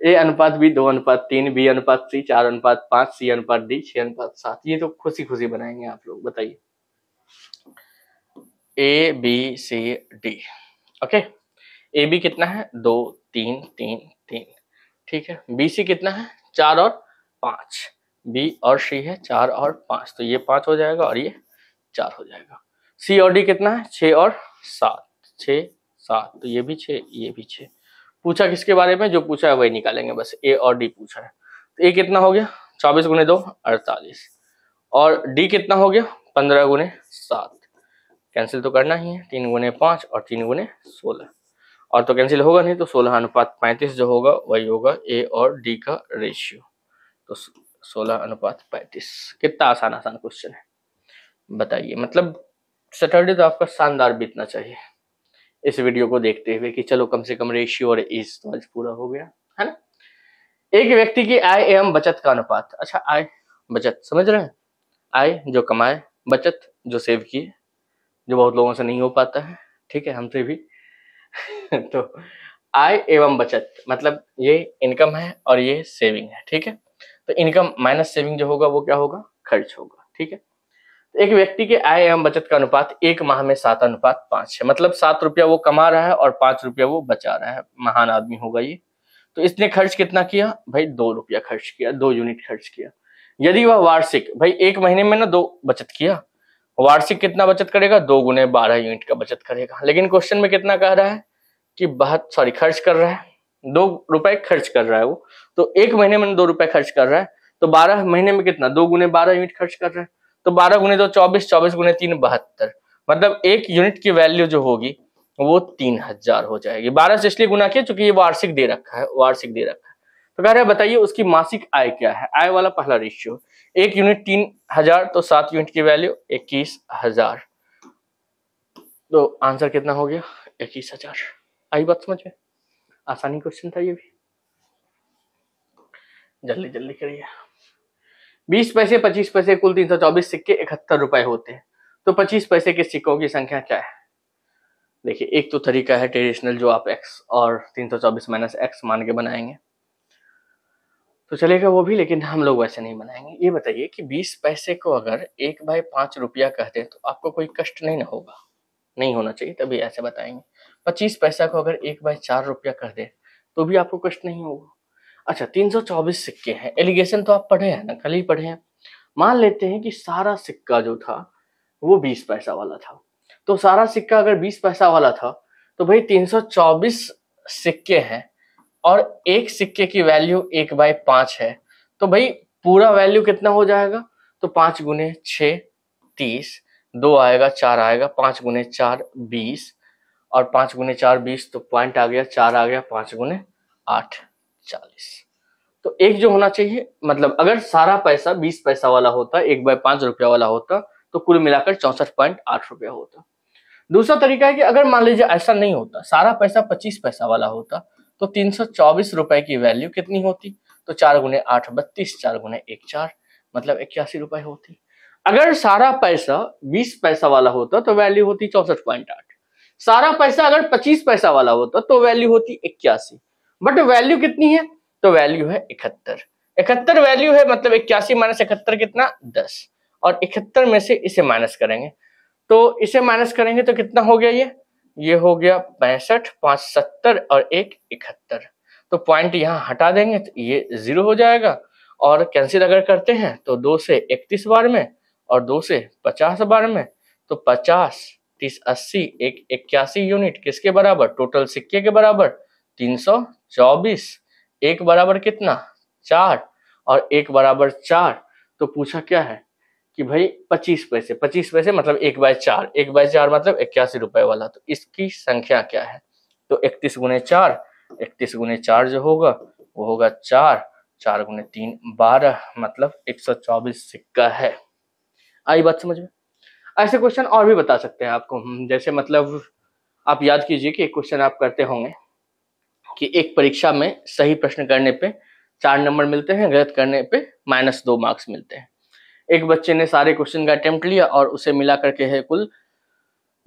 A/B 2/3, B/C 4/5, C/D 6/7। ये तो खुशी खुशी बनाएंगे आप लोग। बताइए ABCD, ओके। AB कितना है, 2, 3, 3, 3, ठीक है। BC कितना है, 4 और 5, B और C है 4 और 5, तो ये 5 हो जाएगा और ये 4 हो जाएगा। C और D कितना है, 6 और 7, 6, 7, तो ये भी 6, ये भी 6। पूछा किसके बारे में, जो पूछा है वही निकालेंगे, बस A और D पूछा है। तो A कितना हो गया, 24 गुने 2 48, और D कितना हो गया, 15 गुने 7। कैंसिल तो करना ही है, 3 गुने 5 और 3 गुने 16, और तो कैंसिल होगा नहीं, तो 16:35 जो होगा वही होगा A और D का रेशियो। तो 16:35। कितना आसान क्वेश्चन है, बताइए। मतलब सैटरडे तो आपका शानदार बीतना चाहिए इस वीडियो को देखते हुए, कि चलो कम से कम रेशियो और एज तो आज पूरा हो गया है ना। एक व्यक्ति की आय एवं बचत का अनुपात। अच्छा, आय बचत समझ रहे हैं, आय जो कमाए, बचत जो सेव किए, जो बहुत लोगों से नहीं हो पाता है, ठीक है, हमसे भी। तो आय एवं बचत मतलब ये इनकम है और ये सेविंग है, ठीक है। तो इनकम माइनस सेविंग जो होगा वो क्या होगा, खर्च होगा, ठीक है। एक व्यक्ति के आय एवं बचत का अनुपात एक माह में 7:5 है, मतलब 7 रुपया वो कमा रहा है और 5 रुपया वो बचा रहा है। महान आदमी होगा ये। तो इसने खर्च कितना किया भाई, 2 रुपया खर्च किया, 2 यूनिट खर्च किया। यदि वह वार्षिक, भाई एक महीने में ना 2 बचत किया, वार्षिक कितना बचत करेगा, 2 गुने 12 यूनिट का बचत करेगा। लेकिन क्वेश्चन में कितना कह रहा है कि खर्च कर रहा है, ₹2 खर्च कर रहा है वो, तो 1 महीने में ₹2 खर्च कर रहा है, तो 12 महीने में कितना, 2 गुने 12 यूनिट खर्च कर रहा है, तो 12 गुने 2 24, 24 गुने 3 72, मतलब 1 यूनिट की वैल्यू जो होगी वो 3000 हो जाएगी। 12 से इसलिए गुना किया क्योंकि ये वार्षिक दे रखा है, वार्षिक दे रखा है। तो कह रहे हैं बताइए उसकी मासिक आय क्या है, आय वाला पहला रेशियो, 1 यूनिट 3000, तो 7 यूनिट की वैल्यू 21000, तो आंसर कितना हो गया, 21000। आई बात समझ में, आसानी क्वेश्चन था ये भी, जल्दी जल्दी करिए। 20 पैसे, 25 पैसे, कुल 324 सिक्के, 71 रुपए होते हैं, तो 25 पैसे के सिक्कों की संख्या क्या है। देखिए एक तो तरीका है ट्रेडिशनल जो आप x और 324 माइनस एक्स मान के बनाएंगे तो चलेगा वो भी, लेकिन हम लोग वैसे नहीं बनाएंगे। ये बताइए कि 20 पैसे को अगर 1/5 रुपया कहते हैं तो आपको कोई कष्ट नहीं ना होगा, नहीं होना चाहिए, तभी ऐसे बताएंगे। 25 पैसा को अगर 1/4 रुपया कह दे तो भी आपको कष्ट नहीं होगा। अच्छा 324 सिक्के हैं, एलिगेशन तो आप पढ़े हैं ना, कल ही पढ़े हैं। मान लेते हैं कि सारा सिक्का जो था वो 20 पैसा वाला था, तो सारा सिक्का अगर 20 पैसा वाला था तो भाई 324 सिक्के हैं और एक सिक्के की वैल्यू 1/5 है, तो भाई पूरा वैल्यू कितना हो जाएगा, तो 5 गुने 6 30, 2 आएगा 4 आएगा, 5 गुने 4 20, और 5 गुने 4 20, तो पॉइंट आ गया 4 आ गया, 5 गुने 8 40। तो एक जो होना चाहिए, मतलब अगर सारा पैसा 20 पैसा वाला होता, 1/5 रुपया वाला होता, तो कुल मिलाकर 64.8 रुपया होता। दूसरा तरीका है कि अगर मान लीजिए ऐसा नहीं होता, सारा पैसा 25 पैसा वाला होता, तो 324 रुपए की वैल्यू कितनी होती, तो 4 गुने 8 32, 4 गुने 1 4, मतलब 81 रुपए होती। अगर सारा पैसा 20 पैसा वाला होता तो वैल्यू होती 64.8, सारा पैसा अगर 25 पैसा वाला होता तो वैल्यू होती 81, बट वैल्यू कितनी है, तो वैल्यू है 71। 71 वैल्यू है, मतलब 81 माइनस 71 कितना 10, और 71 में से इसे माइनस करेंगे, तो इसे माइनस करेंगे तो कितना हो गया, ये हो गया 65, 5 70 और 1 71, तो पॉइंट यहाँ हटा देंगे तो ये 0 हो जाएगा, और कैंसिल अगर करते हैं तो 2 से 31 बार में और 2 से 50 बार में, तो 50 30 80 एक 81 यूनिट किसके बराबर, टोटल सिक्के के बराबर 324, एक बराबर कितना 4 और एक बराबर 4, तो पूछा क्या है कि भाई 25 पैसे, 25 पैसे मतलब 1/4, 1/4 मतलब 81 रुपए वाला, तो इसकी संख्या क्या है, तो 31 गुने 4, 31 गुने 4 जो होगा वो होगा 4, 4 गुने 3 12, मतलब 124 सिक्का है। आई बात समझ में। ऐसे क्वेश्चन और भी बता सकते हैं आपको, जैसे मतलब आप याद कीजिए कि एक क्वेश्चन आप करते होंगे कि एक परीक्षा में सही प्रश्न करने पे 4 नंबर मिलते हैं, गलत करने पे -2 मार्क्स मिलते हैं। एक बच्चे ने सारे क्वेश्चन का अटेम्प्ट लिया और उसे मिला करके है कुल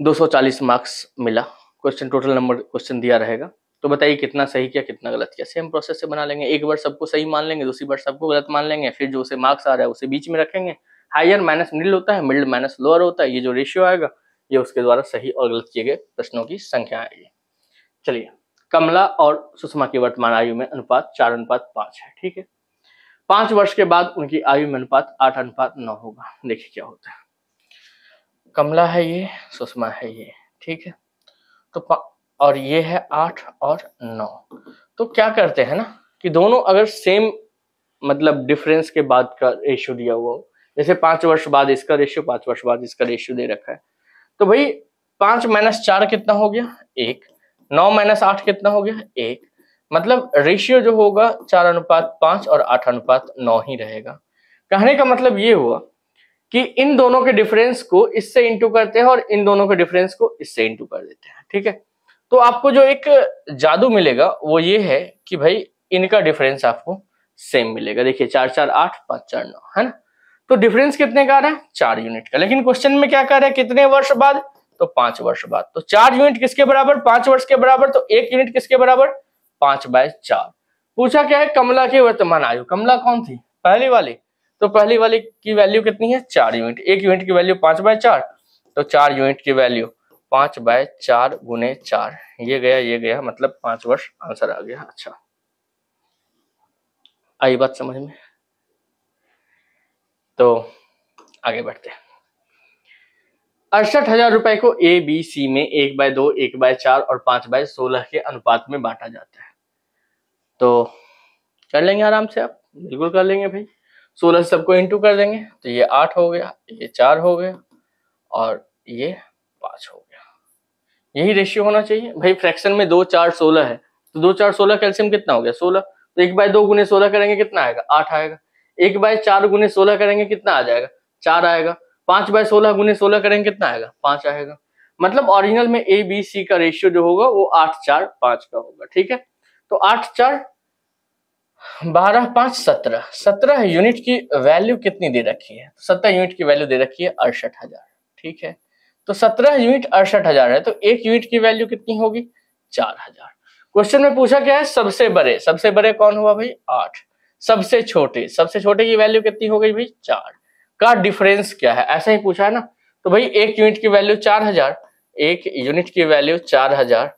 240 मार्क्स मिला। क्वेश्चन टोटल नंबर क्वेश्चन दिया रहेगा, तो बताइए कितना सही किया कितना गलत किया। सेम प्रोसेस से बना लेंगे, एक बार सबको सही मान लेंगे, दूसरी बार सबको गलत मान लेंगे, फिर जो उसे मार्क्स आ रहा है उसे बीच में रखेंगे। हायर माइनस मिडिल होता है, मिडिल माइनस लोअर होता है, ये जो रेशियो आएगा ये उसके द्वारा सही और गलत किए गए प्रश्नों की संख्या आएगी। चलिए, कमला और सुषमा की वर्तमान आयु में अनुपात 4:5 है, ठीक है। 5 वर्ष के बाद उनकी आयु में अनुपात 8:9 होगा। देखिए क्या होता है, कमला है ये, सुषमा है ये, ठीक है, तो और ये है 8 और 9, तो क्या करते हैं ना कि दोनों अगर सेम मतलब डिफरेंस के बाद का रेशियो दिया हुआ हो, जैसे 5 वर्ष बाद इसका रेशियो, 5 वर्ष बाद इसका रेशियो दे रखा है, तो भाई 5 - 4 कितना हो गया 1, 9 - 8 कितना हो गया 1, मतलब रेशियो जो होगा 4:5 और 8:9 ही रहेगा। कहने का मतलब ये हुआ कि इन दोनों के डिफरेंस को इससे इंटू करते हैं और इन दोनों के डिफरेंस को इससे इंटू कर देते हैं, ठीक है। तो आपको जो एक जादू मिलेगा वो ये है कि भाई इनका डिफरेंस आपको सेम मिलेगा। देखिए 4 4 8 5 4 9 है ना, तो डिफरेंस कितने का आ रहा है 4 यूनिट का, लेकिन क्वेश्चन में क्या कर रहा है कितने वर्ष बाद, तो 5 वर्ष बाद। तो 4 यूनिट किसके बराबर, 5 वर्ष के बराबर, तो 1 यूनिट किसके बराबर 5/4। पूछा क्या है कमला की वर्तमान आयु, कमला कौन थी पहली वाली, तो पहली वाली की वैल्यू कितनी है 4 यूनिट, 1 यूनिट की वैल्यू 5/4, तो 4 यूनिट की वैल्यू 5/4 गुने 4, ये गया मतलब 5 वर्ष आंसर आ गया। अच्छा आई बात समझ में, तो आगे बढ़ते हैं। 68,000 रुपए को ABC में 1/2, 1/4 और 5/16 के अनुपात में बांटा जाता है। तो कर लेंगे आराम से आप, बिल्कुल कर लेंगे भाई। 16 सबको इंटू कर देंगे तो ये 8 हो गया, ये 4 हो गया और ये 5 हो गया। यही रेशियो होना चाहिए भाई। फ्रैक्शन में 2 4 16 है तो 2 4 16 कैल्सियम कितना हो गया 16। तो 1/2 गुने 16 करेंगे कितना आएगा 8 आएगा। 1/4 गुने 16 करेंगे कितना आ जाएगा 4 आएगा। 5/16 गुने 16 करेंगे कितना आएगा 5 आएगा। मतलब ओरिजिनल में ए बी सी का रेशियो जो होगा वो 8 4 5 का होगा। ठीक है, तो 8 4 12 5 17 17 यूनिट की वैल्यू कितनी दे रखी है, 17 यूनिट की वैल्यू दे रखी है 68,000। ठीक है, तो 17 यूनिट 68,000 है तो एक यूनिट की वैल्यू कितनी होगी 4,000। क्वेश्चन में पूछा क्या है सबसे बड़े, सबसे बड़े कौन हुआ भाई 8। सबसे छोटे की वैल्यू कितनी हो गई भाई 4 का डिफरेंस क्या है, ऐसा ही पूछा है ना। तो भाई एक यूनिट की वैल्यू 4,000, एक यूनिट की वैल्यू 4,000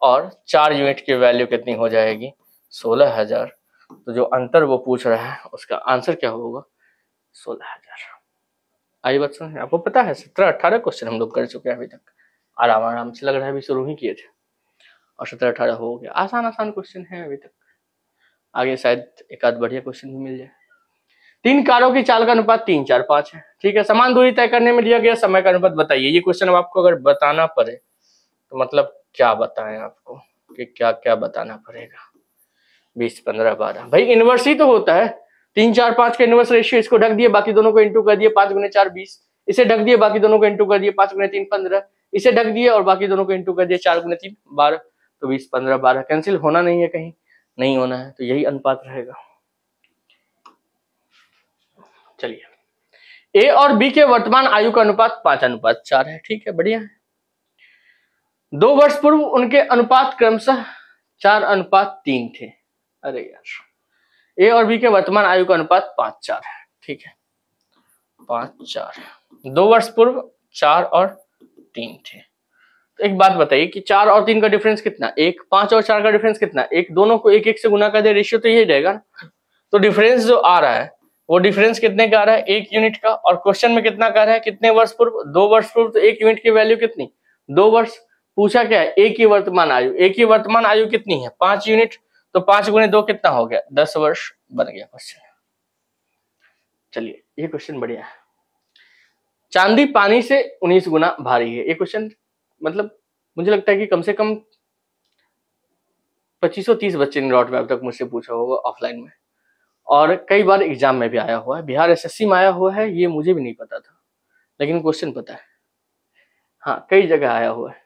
और 4 यूनिट की वैल्यू कितनी हो जाएगी 16,000। तो जो अंतर वो पूछ रहा है उसका आंसर क्या होगा 16,000। आई बात समझ, आपको पता है 17-18 क्वेश्चन हम लोग कर चुके हैं अभी तक, आराम से लग रहा है अभी शुरू ही किए थे और 17-18 हो गया। आसान क्वेश्चन है अभी तक, आगे शायद एक आध बढ़िया क्वेश्चन भी मिल जाए। 3 कारों की चाल का अनुपात 3 4 5 है। ठीक है, समान दूरी तय करने में दिया गया समय का अनुपात बताइए। ये क्वेश्चन अब आपको अगर बताना पड़े तो मतलब क्या बताएं आपको कि क्या क्या बताना पड़ेगा। 20 15 12 भाई इनवर्स ही तो होता है। 3 4 5 का इनवर्स रेशियो, इसको ढक दिए बाकी दोनों को इंटू कर दिए 5 गुने 4 20, इसे ढक दिए बाकी दोनों को इंटू कर दिए 5 गुने 3 15, इसे ढक दिए और बाकी दोनों को इंटू कर दिए 4 गुने 3 12। तो 20 15 12 कैंसिल होना नहीं है, कहीं नहीं होना है, तो यही अनुपात रहेगा। चलिए, ए और बी के वर्तमान आयु का अनुपात 5:4 है। ठीक है, बढ़िया है। 2 वर्ष पूर्व उनके अनुपात क्रमशः 4:3 थे। अरे यार, ए और बी के वर्तमान आयु का अनुपात 5:4 है। ठीक है, 5:4, 2 वर्ष पूर्व 4 और 3 थे। तो एक बात बताइए कि 4 और 3 का डिफरेंस कितना, 1। 5 और 4 का डिफरेंस कितना, 1। दोनों को 1 1 से गुना कर दे, रेशियो तो यही रहेगा ना। तो डिफरेंस जो आ रहा है वो डिफरेंस कितने का आ रहा है 1 यूनिट का। और क्वेश्चन में कितना का रहा है, कितने वर्ष पूर्व 2 वर्ष पूर्व। तो 1 यूनिट की वैल्यू कितनी 2 वर्ष। पूछा क्या है ए की वर्तमान आयु, ए की वर्तमान आयु कितनी है 5 यूनिट। तो 5 गुने 2 कितना हो गया 10 वर्ष बन गया क्वेश्चन। चलिए, ये क्वेश्चन बढ़िया है। चांदी पानी से 19 गुना भारी है। ये क्वेश्चन मतलब मुझे लगता है कि कम से कम 2530 बच्चे ने डॉट वेब तक मुझसे पूछा होगा ऑफलाइन में, और कई बार एग्जाम में भी आया हुआ है। बिहार एसएससी में आया हुआ है, ये मुझे भी नहीं पता था लेकिन क्वेश्चन पता है। हाँ, कई जगह आया हुआ है।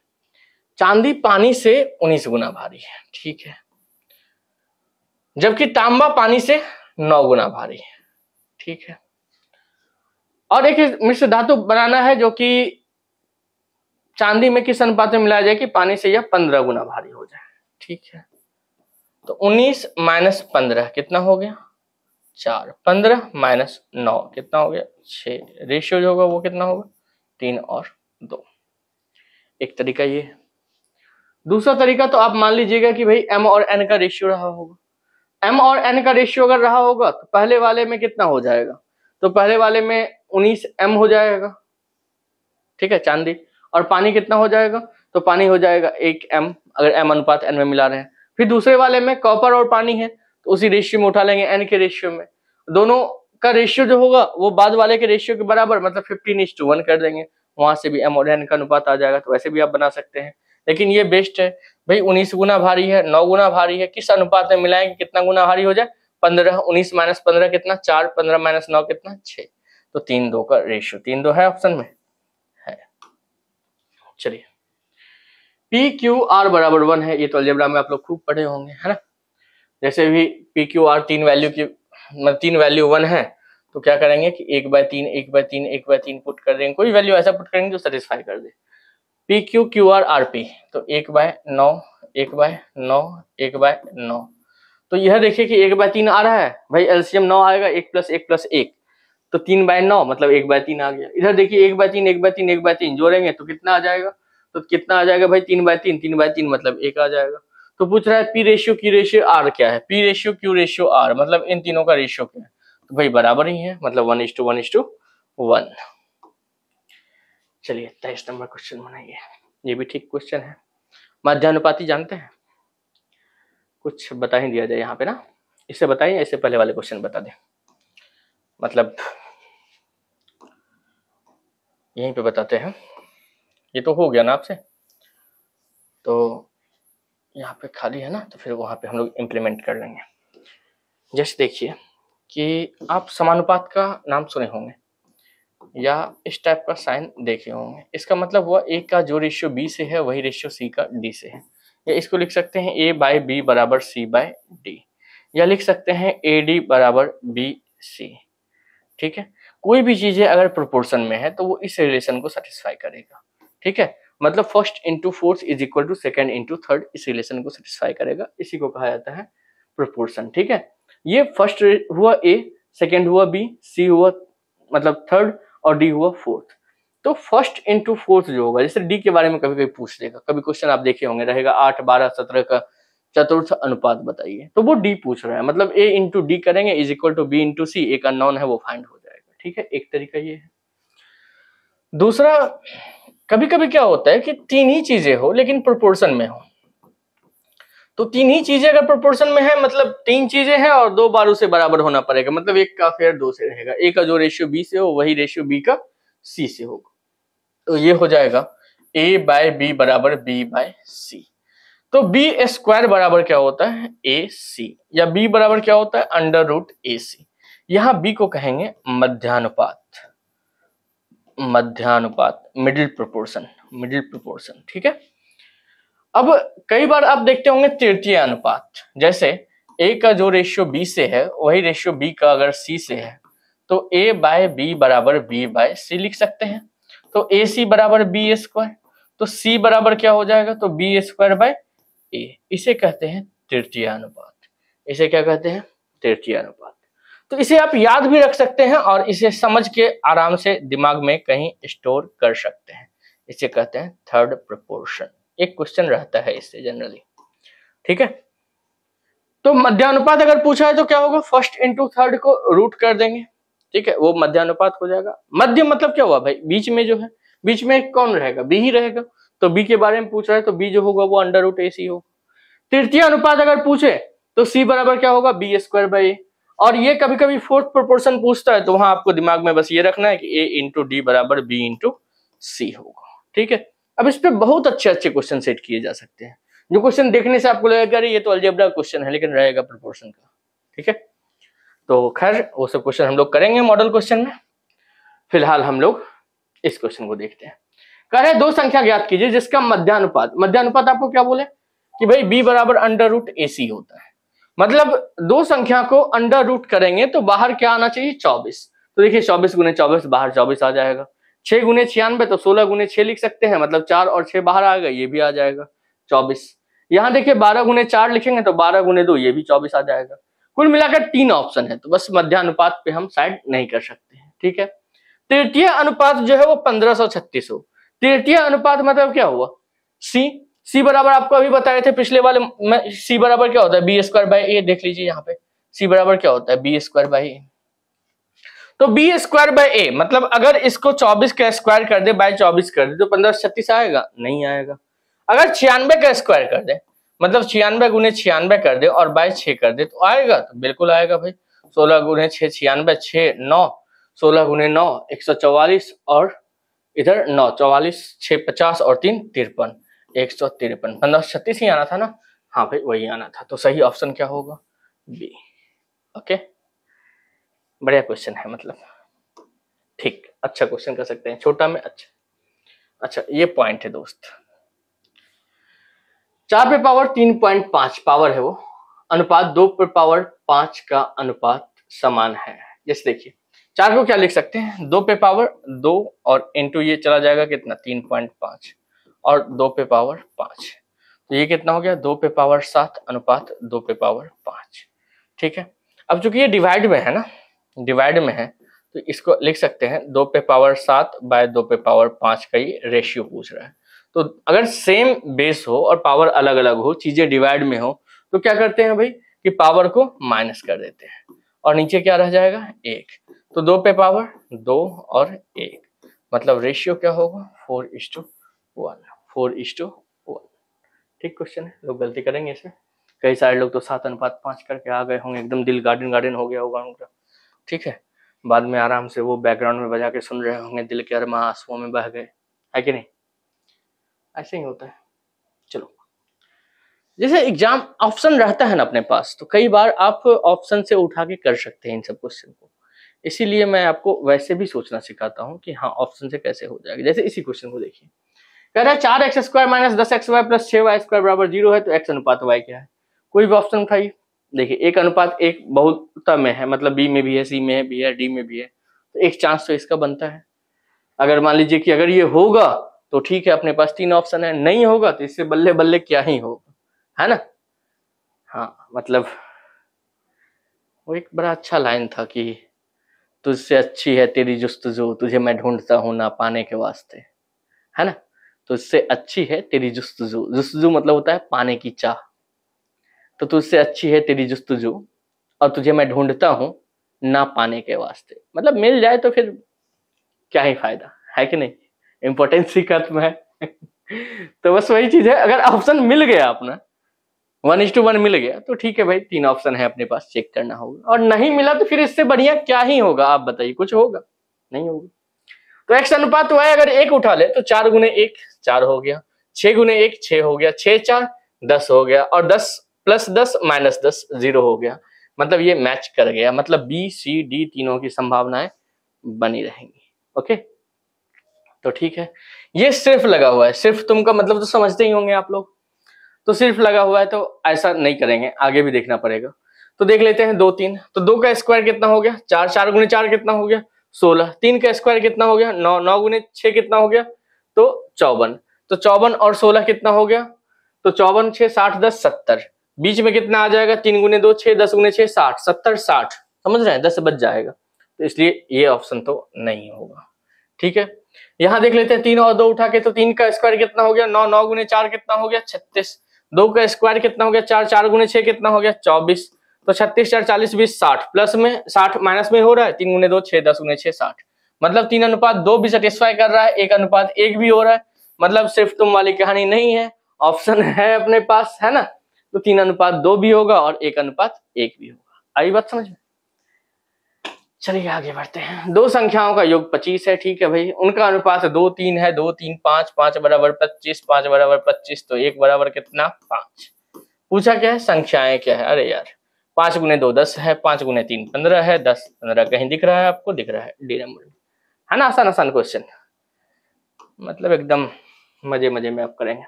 चांदी पानी से 19 गुना भारी है। ठीक है, जबकि तांबा पानी से 9 गुना भारी है। ठीक है, और एक मिश्र धातु बनाना है जो कि चांदी में किस अनुपात में मिलाया जाए कि पानी से यह 15 गुना भारी हो जाए। ठीक है, तो 19 माइनस 15 कितना हो गया 4, 15 माइनस 9 कितना हो गया 6। रेशियो जो होगा वो कितना होगा 3 और 2। एक तरीका ये है। दूसरा तरीका तो आप मान लीजिएगा कि भाई m और n का रेशियो रहा होगा। m और n का रेशियो अगर रहा होगा तो पहले वाले में कितना हो जाएगा, तो पहले वाले में 19 m हो जाएगा। ठीक है, चांदी। और पानी कितना हो जाएगा, तो पानी हो जाएगा 1 m, अगर m अनुपात n में मिला रहे हैं। फिर दूसरे वाले में कॉपर और पानी है तो उसी रेशियो में उठा लेंगे n के रेशियो में। दोनों का रेशियो जो होगा वो बाद वाले के रेशियो के बराबर, मतलब 15:1 कर देंगे। वहां से भी m और n का अनुपात आ जाएगा। तो वैसे भी आप बना सकते हैं, लेकिन ये बेस्ट है भाई। 19 गुना भारी है, 9 गुना भारी है, किस अनुपात में मिलाएंगे कितना गुना भारी हो जाए 15। 19 माइनस 15 कितना 4, 15 माइनस 9 कितना 6। तो 3 2 का रेशियो 3 2 है ऑप्शन में है। चलिए, पी क्यू आर बराबर 1 है। ये तो अलजेब्रा में आप लोग खूब पढ़े होंगे, है ना। जैसे भी पी क्यू आर 3 वैल्यू की मतलब 3 वैल्यू 1 है तो क्या करेंगे कि 1/3 1/3 1/3 पुट कर देंगे। कोई वैल्यू ऐसा पुट करेंगे जो सेटिस्फाई कर दे। P Q Q R R P, तो 1/9 1/9 1/9। तो यह देखिए कि 1/3 आ रहा है भाई, एलसीएम 9 आएगा, 1 + 1 + 1 तो 3/9 मतलब 1/3 आ गया। इधर देखिए 1/3 1/3 1/3 जोड़ेंगे तो कितना आ जाएगा, तो कितना आ जाएगा भाई 3/3 3/3 मतलब 1 आ जाएगा। तो पूछ रहा है P ratio Q ratio R क्या है, P ratio Q ratio R मतलब इन तीनों का रेशियो क्या है, तो भाई बराबर ही है, मतलब 1:1:1। चलिए 23 नंबर क्वेश्चन बनाइए। ये भी ठीक क्वेश्चन है। मध्यानुपाती जानते हैं, कुछ बता ही दिया जाए यहाँ पे ना, इससे बताइए, इससे पहले वाले क्वेश्चन बता दें, मतलब यहीं पे बताते हैं। ये तो हो गया ना आपसे, तो यहाँ पे खाली है ना, तो फिर वहाँ पे हम लोग इम्प्लीमेंट कर लेंगे। जैसे देखिए कि आप समानुपात का नाम सुने होंगे या इस टाइप का साइन देखे होंगे। इसका मतलब हुआ ए का जो रेशियो बी से है वही रेशियो सी का डी से है। या इसको लिख सकते हैं ए बाय बी बराबर सी बाय डी, या लिख सकते हैं ए डी बराबर बी सी। ठीक है, कोई भी चीजें अगर प्रोपोर्शन में है तो वो इस रिलेशन को सेटिस्फाई करेगा। ठीक है, मतलब first into fourth is equal to second into third, इस रिलेशन को सेटिस्फाई करेगा, इसी को कहा जाता है प्रोपोर्शन। ठीक है, ये फर्स्ट हुआ ए, सेकेंड हुआ बी, सी हुआ मतलब थर्ड, और डी हुआ फोर्थ। तो फर्स्ट इंटू फोर्थ जो होगा, जैसे डी के बारे में कभी कभी पूछ लेगा, कभी क्वेश्चन आप देखे होंगे रहेगा 8, 12, 17 का चतुर्थ अनुपात बताइए, तो वो डी पूछ रहा है, मतलब ए इंटू डी करेंगे is equal to B into C, एक अननोन है वो फाइंड हो जाएगा। ठीक है, एक तरीका ये है। दूसरा, कभी कभी क्या होता है कि तीन ही चीजें हो लेकिन प्रोपोर्शन में हो, तो तीन ही चीजें अगर प्रोपोर्शन में है मतलब तीन चीजें हैं और दो बार उसे बराबर होना पड़ेगा, मतलब एक का फेयर दो से रहेगा, ए का जो रेशियो बी से हो वही रेशियो बी का सी से होगा। तो ये हो जाएगा ए बाय बी बराबर बी बाय सी। तो बी स्क्वायर बराबर क्या होता है ए सी, या बी बराबर क्या होता है अंडर रूट ए सी। यहाँ बी को कहेंगे मध्यानुपात, मध्यानुपात मिडिल प्रोपोर्शन, मिडिल प्रोपोर्शन। ठीक है, अब कई बार आप देखते होंगे तृतीय अनुपात, जैसे ए का जो रेशियो बी से है वही रेशियो बी का अगर सी से है तो ए बाय बी बराबर बी बाय सी लिख सकते हैं। तो ए सी बराबर बी स्क्वायर, तो सी बराबर क्या हो जाएगा तो बी स्क्वायर बाय ए, इसे कहते हैं तृतीय अनुपात। इसे क्या कहते हैं तृतीय अनुपात। तो इसे आप याद भी रख सकते हैं और इसे समझ के आराम से दिमाग में कहीं स्टोर कर सकते हैं। इसे कहते हैं थर्ड प्रोपोर्शन। एक क्वेश्चन रहता है इससे जनरली। ठीक है, तो मध्यानुपात अगर पूछा है तो क्या होगा, फर्स्ट इंटू थर्ड को रूट कर देंगे। ठीक है, वो मध्यानुपात हो जाएगा। मध्य मतलब क्या हुआ भाई, बीच में जो है, बीच में कौन रहेगा बी ही रहेगा, तो बी के बारे में पूछ रहा है तो बी जो होगा वो अंडर रूट ए सी होगा। तृतीय अनुपात अगर पूछे तो सी बराबर क्या होगा बी स्क्वायर बाई ए। और ये कभी कभी फोर्थ प्रोपोर्शन पूछता है तो वहां आपको दिमाग में बस ये रखना है कि ए इंटू डी बराबर बी इंटू सी होगा। ठीक है, अब इस पे बहुत अच्छे अच्छे क्वेश्चन सेट किए जा सकते हैं, जो क्वेश्चन देखने से आपको लगेगा ये तो अलजेब्रा क्वेश्चन है लेकिन रहेगा प्रोपोर्शन का। ठीक है, तो खैर वो सब क्वेश्चन हम लोग करेंगे मॉडल क्वेश्चन में। फिलहाल हम लोग इस क्वेश्चन को देखते हैं। कह रहे दो संख्या ज्ञात कीजिए जिसका मध्यानुपात, मध्यानुपात आपको क्या बोले कि भाई b बराबर अंडर रूट ए सी होता है, मतलब दो संख्या को अंडर रूट करेंगे तो बाहर क्या आना चाहिए 24। तो देखिए 24 गुने 24 बाहर 24 आ जाएगा। 6 गुने 96 तो 16 गुने 6 लिख सकते हैं, मतलब 4 और 6 बाहर आ गए, ये भी आ जाएगा 24। यहाँ देखिए 12 गुने 4 लिखेंगे तो 12 गुने 2 ये भी 24 आ जाएगा। कुल मिलाकर 3 ऑप्शन है, तो बस मध्यानुपात पे हम साइड नहीं कर सकते हैं। ठीक है, तृतीय अनुपात जो है वो 1536 हो। तृतीय अनुपात मतलब क्या हुआ सी बराबर आपको अभी बताए थे पिछले वाले में, सी बराबर क्या होता है बी स्क्वायर बाई ए। देख लीजिए यहाँ पे सी बराबर क्या होता है बी स्क्वायर बाई ए। तो बी स्क्वायर बाई ए मतलब अगर इसको 24 का स्क्वायर कर दे बाय 24 कर दे तो 1536 आएगा, नहीं आएगा। अगर 96 का स्क्वायर कर दे मतलब 96 गुने 96 कर दे और बाय 6 कर दे तो आएगा, तो बिल्कुल आएगा भाई। 16 गुने 6 96, 6 9, 16 गुने 9 144 और इधर 9 44, 6 50 और 3 53, 153। 1536 ही आना था ना, हाँ भाई वही आना था। तो सही ऑप्शन क्या होगा बी। ओके, बढ़िया क्वेश्चन है, मतलब ठीक अच्छा क्वेश्चन कर सकते हैं, छोटा में अच्छा ये पॉइंट है दोस्त। 4 पे पावर 3.5 पावर है वो, अनुपात 2 पे पावर 5 का अनुपात समान है। जैसे देखिए 4 को क्या लिख सकते हैं 2 पे पावर 2 और इंटू ये चला जाएगा कितना 3.5 और 2 पे पावर 5, तो ये कितना हो गया 2 पे पावर 7 अनुपात 2 पे पावर 5। ठीक है, अब चूंकि ये डिवाइड में है ना, डिवाइड में है तो इसको लिख सकते हैं 2 पे पावर 7 बाय 2 पे पावर 5 का ये रेशियो पूछ रहा है। तो अगर सेम बेस हो और पावर अलग अलग हो, चीजें डिवाइड में हो, तो क्या करते हैं भाई कि पावर को माइनस कर देते हैं और नीचे क्या रह जाएगा 1। तो 2 पे पावर 2 और 1 मतलब रेशियो क्या होगा 4:1, 4:1। ठीक क्वेश्चन है, लोग गलती करेंगे इसे, कई सारे लोग तो 7:5 करके आ गए होंगे, एकदम दिल गार्डन गार्डन हो गया होगा उनका, ठीक है। बाद में आराम से वो बैकग्राउंड में बजा के सुन रहे होंगे, दिल के अरमां आंसुओं में बह गए, है कि नहीं? ऐसे ही होता है। चलो, जैसे एग्जाम ऑप्शन रहता है ना अपने पास, तो कई बार आप ऑप्शन से उठा के कर सकते हैं इन सब क्वेश्चन को, इसीलिए मैं आपको वैसे भी सोचना सिखाता हूँ कि हाँ ऑप्शन से कैसे हो जाएगा। जैसे इसी क्वेश्चन को देखिए, कह रहा है 4x² - 10xy + 6y² = 0 है, तो x अनुपात y क्या है? कोई भी ऑप्शन उठाइए। देखिए 1:1 बहुलता में है, मतलब बी में भी है, सी में भी है, डी में भी है, तो एक चांस तो इसका बनता है। अगर मान लीजिए कि अगर ये होगा तो ठीक है, अपने पास 3 ऑप्शन है, नहीं होगा तो इससे बल्ले बल्ले क्या ही होगा, है ना? हाँ, मतलब वो एक बड़ा अच्छा लाइन था कि तुझसे अच्छी है तेरी जुस्तजू, तुझे मैं ढूंढता हूं ना पाने के वास्ते, है ना? तुझसे अच्छी है तेरी जुस्तजू, जुस्तजू मतलब होता है पाने की चाह, तो तुझसे अच्छी है तेरी जुस्तजू और तुझे मैं ढूंढता हूं ना पाने के वास्ते, मतलब मिल जाए तो फिर क्या ही फायदा, है कि नहीं? इंपॉर्टेंस ही खत्म है। तो बस वही चीज है, अगर ऑप्शन मिल गया अपना 1:1 मिल गया तो ठीक है भाई, 3 ऑप्शन है अपने पास, चेक करना होगा, और नहीं मिला तो फिर इससे बढ़िया क्या ही होगा, आप बताइए, कुछ होगा? नहीं होगा। तो x अनुपात y अगर 1 उठा ले तो 4 × 1 4 हो गया, 6 × 1 6 हो गया, 6 4 10 हो गया, और 10 + 10 - 10 0 हो गया, मतलब ये मैच कर गया, मतलब बी सी डी तीनों की संभावनाएं बनी रहेंगी। ओके, तो ठीक है, ये सिर्फ लगा हुआ है, सिर्फ तुम का मतलब तो समझते ही होंगे आप लोग, तो सिर्फ लगा हुआ है तो ऐसा नहीं करेंगे, आगे भी देखना पड़ेगा। तो देख लेते हैं 2 3, तो 2 का स्क्वायर कितना हो गया 4, 4 × 4 कितना हो गया 16, 3 का स्क्वायर कितना हो गया 9, 9 × 6 कितना हो गया तो 54, तो 54 और 16 कितना हो गया, तो 54 6 60 10 70, बीच में कितना आ जाएगा 3 × 2 6, 10 × 6 60, 70 60, समझ रहे हैं, 10 बच जाएगा, तो इसलिए ये ऑप्शन तो नहीं होगा। ठीक है, यहां देख लेते हैं 3 और 2 उठा के, तो 3 का स्क्वायर कितना हो गया 9, 9 × 4 कितना हो गया 36, 2 का स्क्वायर कितना हो गया 4, 4 × 6 कितना हो गया 24, तो 36 4 40 20 60, प्लस में 60 माइनस में हो रहा है, 3 × 2 6, 10 × 6 60, मतलब 3:2 भी सेटिस्फाई कर रहा है, 1:1 भी हो रहा है, मतलब सिर्फ तुम वाली कहानी नहीं है, ऑप्शन है अपने पास, है ना? तो 3:2 भी होगा और 1:1 भी होगा। आई बात समझ में? चलिए आगे बढ़ते हैं। दो संख्याओं का योग 25 है, ठीक है भाई, उनका अनुपात 2 3 है, 2 3 5, 5 = 25, 5 = 25, तो 1 बराबर कितना 5। पूछा क्या है, संख्याएं क्या है, अरे यार 5 × 2 10 है, 5 × 3 15 है, 10 15 कहीं दिख रहा है आपको, दिख रहा है डी नंबर, है ना? आसान आसान क्वेश्चन, मतलब एकदम मजे मजे में आप करेंगे।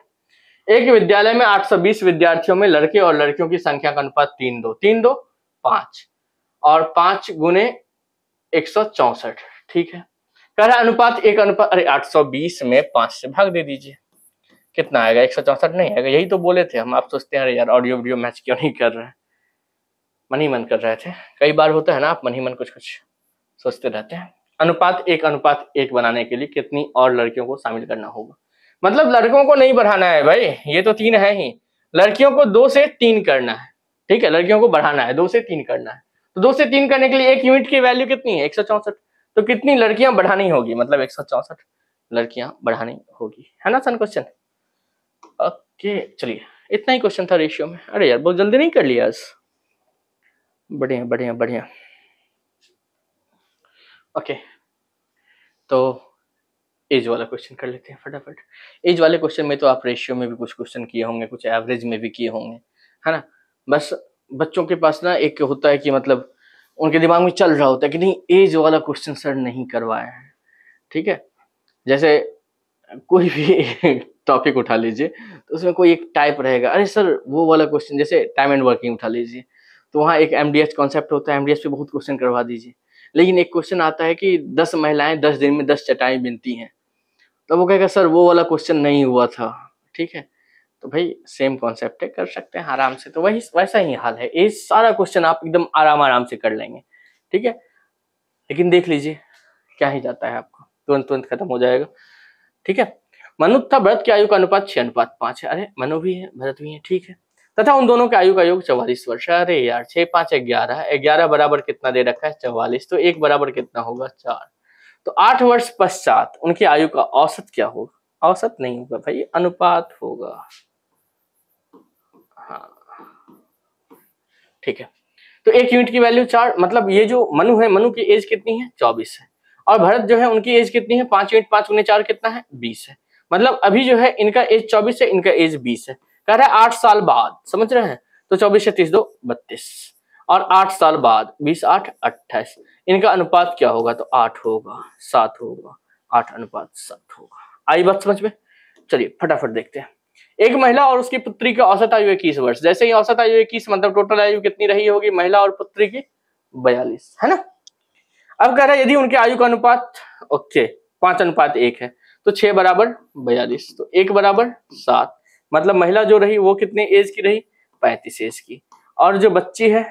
एक विद्यालय में 820 विद्यार्थियों में लड़के और लड़कियों की संख्या का अनुपात 3:2, 3:2 5 और 5 × 164, ठीक है। कह रहा है अनुपात 1 अरे 820 में 5 से भाग दे दीजिए, कितना आएगा 164 नहीं आएगा, यही तो बोले थे हम। आप सोचते हैं अरे यार ऑडियो वीडियो मैच क्यों नहीं कर रहे हैं, मन ही मन कर रहे थे, कई बार होता है ना, आप मन ही मन कुछ कुछ सोचते रहते हैं। अनुपात 1 बनाने के लिए कितनी और लड़कियों को शामिल करना होगा, मतलब लड़कों को नहीं बढ़ाना है भाई, ये तो 3 है ही, लड़कियों को 2 से 3 करना है, ठीक है, लड़कियों को बढ़ाना है, 2 से 3 करना है, तो 2 से 3 करने के लिए 1 यूनिट की वैल्यू कितनी है 164, तो कितनी लड़कियां बढ़ानी होगी, मतलब 164 लड़कियां बढ़ानी होगी, है ना सन क्वेश्चन? ओके चलिए, इतना ही क्वेश्चन था रेशियो में। अरे यार बहुत जल्दी नहीं कर लिया आज, बढ़िया बढ़िया बढ़िया। ओके, तो एज वाला क्वेश्चन कर लेते हैं फटाफट। एज वाले क्वेश्चन में तो आप रेशियो में भी कुछ क्वेश्चन किए होंगे, कुछ एवरेज में भी किए होंगे, है ना? बस बच्चों के पास ना एक होता है कि मतलब उनके दिमाग में चल रहा होता है कि नहीं एज वाला क्वेश्चन सर नहीं करवाए हैं, ठीक है। जैसे कोई भी टॉपिक उठा लीजिए तो उसमें कोई एक टाइप रहेगा, अरे सर वो वाला क्वेश्चन, जैसे टाइम एंड वर्किंग उठा लीजिए तो वहाँ एक MDH कॉन्सेप्ट होता है, MDH पे बहुत क्वेश्चन करवा दीजिए, लेकिन एक क्वेश्चन आता है कि 10 महिलाएं 10 दिन में 10 चटाई बिनती हैं, तो वो कहेगा सर वो वाला क्वेश्चन नहीं हुआ था, ठीक है। तो भाई सेम कॉन्सेप्ट है, कर सकते हैं आराम से, तो वही वैसा ही हाल है, ये सारा क्वेश्चन आप एकदम आराम से कर लेंगे, ठीक है। लेकिन देख लीजिए क्या ही जाता है, आपको तुरंत तुरंत खत्म हो जाएगा, ठीक है। मनु तथा भरत की आयु का अनुपात 6:5 है, अरे मनु भी है भरत भी है, ठीक है, तथा उन दोनों की आयु का योग 44 वर्ष है। अरे यार 6 5 11, 11 बराबर कितना दे रखा है 44, तो 1 बराबर कितना होगा 4, तो 8 वर्ष पश्चात उनकी आयु का औसत क्या होगा, औसत नहीं होगा भाई, अनुपात होगा। हाँ ठीक है। तो 1 यूनिट की वैल्यू 4, मतलब ये जो मनु है, मनु की एज कितनी है 24 है, और भरत जो है उनकी एज कितनी है 5 यूनिट 5 गुने 4 कितना है 20 है। मतलब अभी जो है इनका एज 24 है, इनका एज 20 है। कह रहा है 8 साल बाद, समझ रहे हैं, तो 24 से 30 2 32, और 8 साल बाद 20 8 28, इनका अनुपात क्या होगा, तो 8 होगा, 7 होगा, 8:7 होगा। आई बात समझ में? चलिए फटाफट देखते हैं। एक महिला और उसकी पुत्री का औसत आयु 21 वर्ष। जैसे ही औसत आयु 21, मतलब टोटल आयु कितनी रही होगी महिला और पुत्री की 42, है ना। अब कह रहा है यदि उनके आयु का अनुपात 5:1 है, तो 6 बराबर 42, तो 1 बराबर 7, मतलब महिला जो रही वो कितने एज की रही 35 एज की, और जो बच्ची है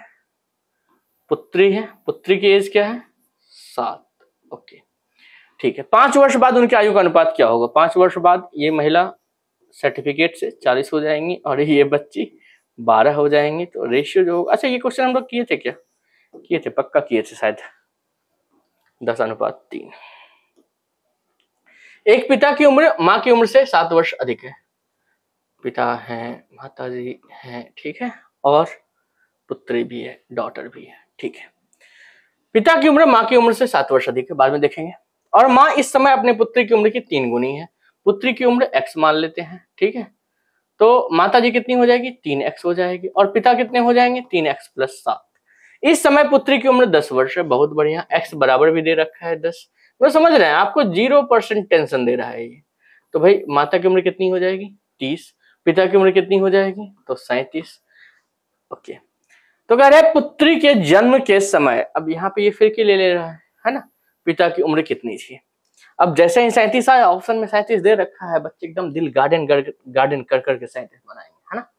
पुत्री है, पुत्री की एज क्या है 7। ओके ठीक है। 5 वर्ष बाद उनके आयु का अनुपात क्या होगा? 5 वर्ष बाद ये महिला सर्टिफिकेट से 40 हो जाएंगी और ये बच्ची 12 हो जाएंगी, तो रेशियो जो होगा, अच्छा ये क्वेश्चन हम लोग किए थे क्या? किए थे, पक्का किए थे शायद, 10:3। एक पिता की उम्र माँ की उम्र से 7 वर्ष अधिक है। पिता हैं, माताजी हैं, ठीक है, और पुत्री भी है, डॉटर भी है, ठीक है। पिता की उम्र माँ की उम्र से 7 वर्ष अधिक है, बाद में देखेंगे, और माँ इस समय अपने पुत्री की उम्र की 3 गुनी है। पुत्री की उम्र x मान लेते हैं, ठीक है, तो माता जी कितनी हो जाएगी 3x हो जाएगी, और पिता कितने हो जाएंगे 3x + 7। इस समय पुत्री की उम्र 10 वर्ष है, बहुत बढ़िया, x बराबर भी दे रखा है 10, वो समझ रहे हैं, आपको 0% टेंशन दे रहा है ये। तो भाई माता की उम्र कितनी हो जाएगी 30, पिता की उम्र कितनी हो जाएगी तो 37। ओके, तो कह रहे हैं पुत्री के जन्म के समय, अब यहाँ पे ये फिर के ले रहा है ना, पिता की उम्र कितनी थी। अब जैसे ही 37 आया, ऑप्शन में 37 दे रखा है, बच्चे एकदम दिल गार्डन कर करके 37 बनाएंगे, है ना।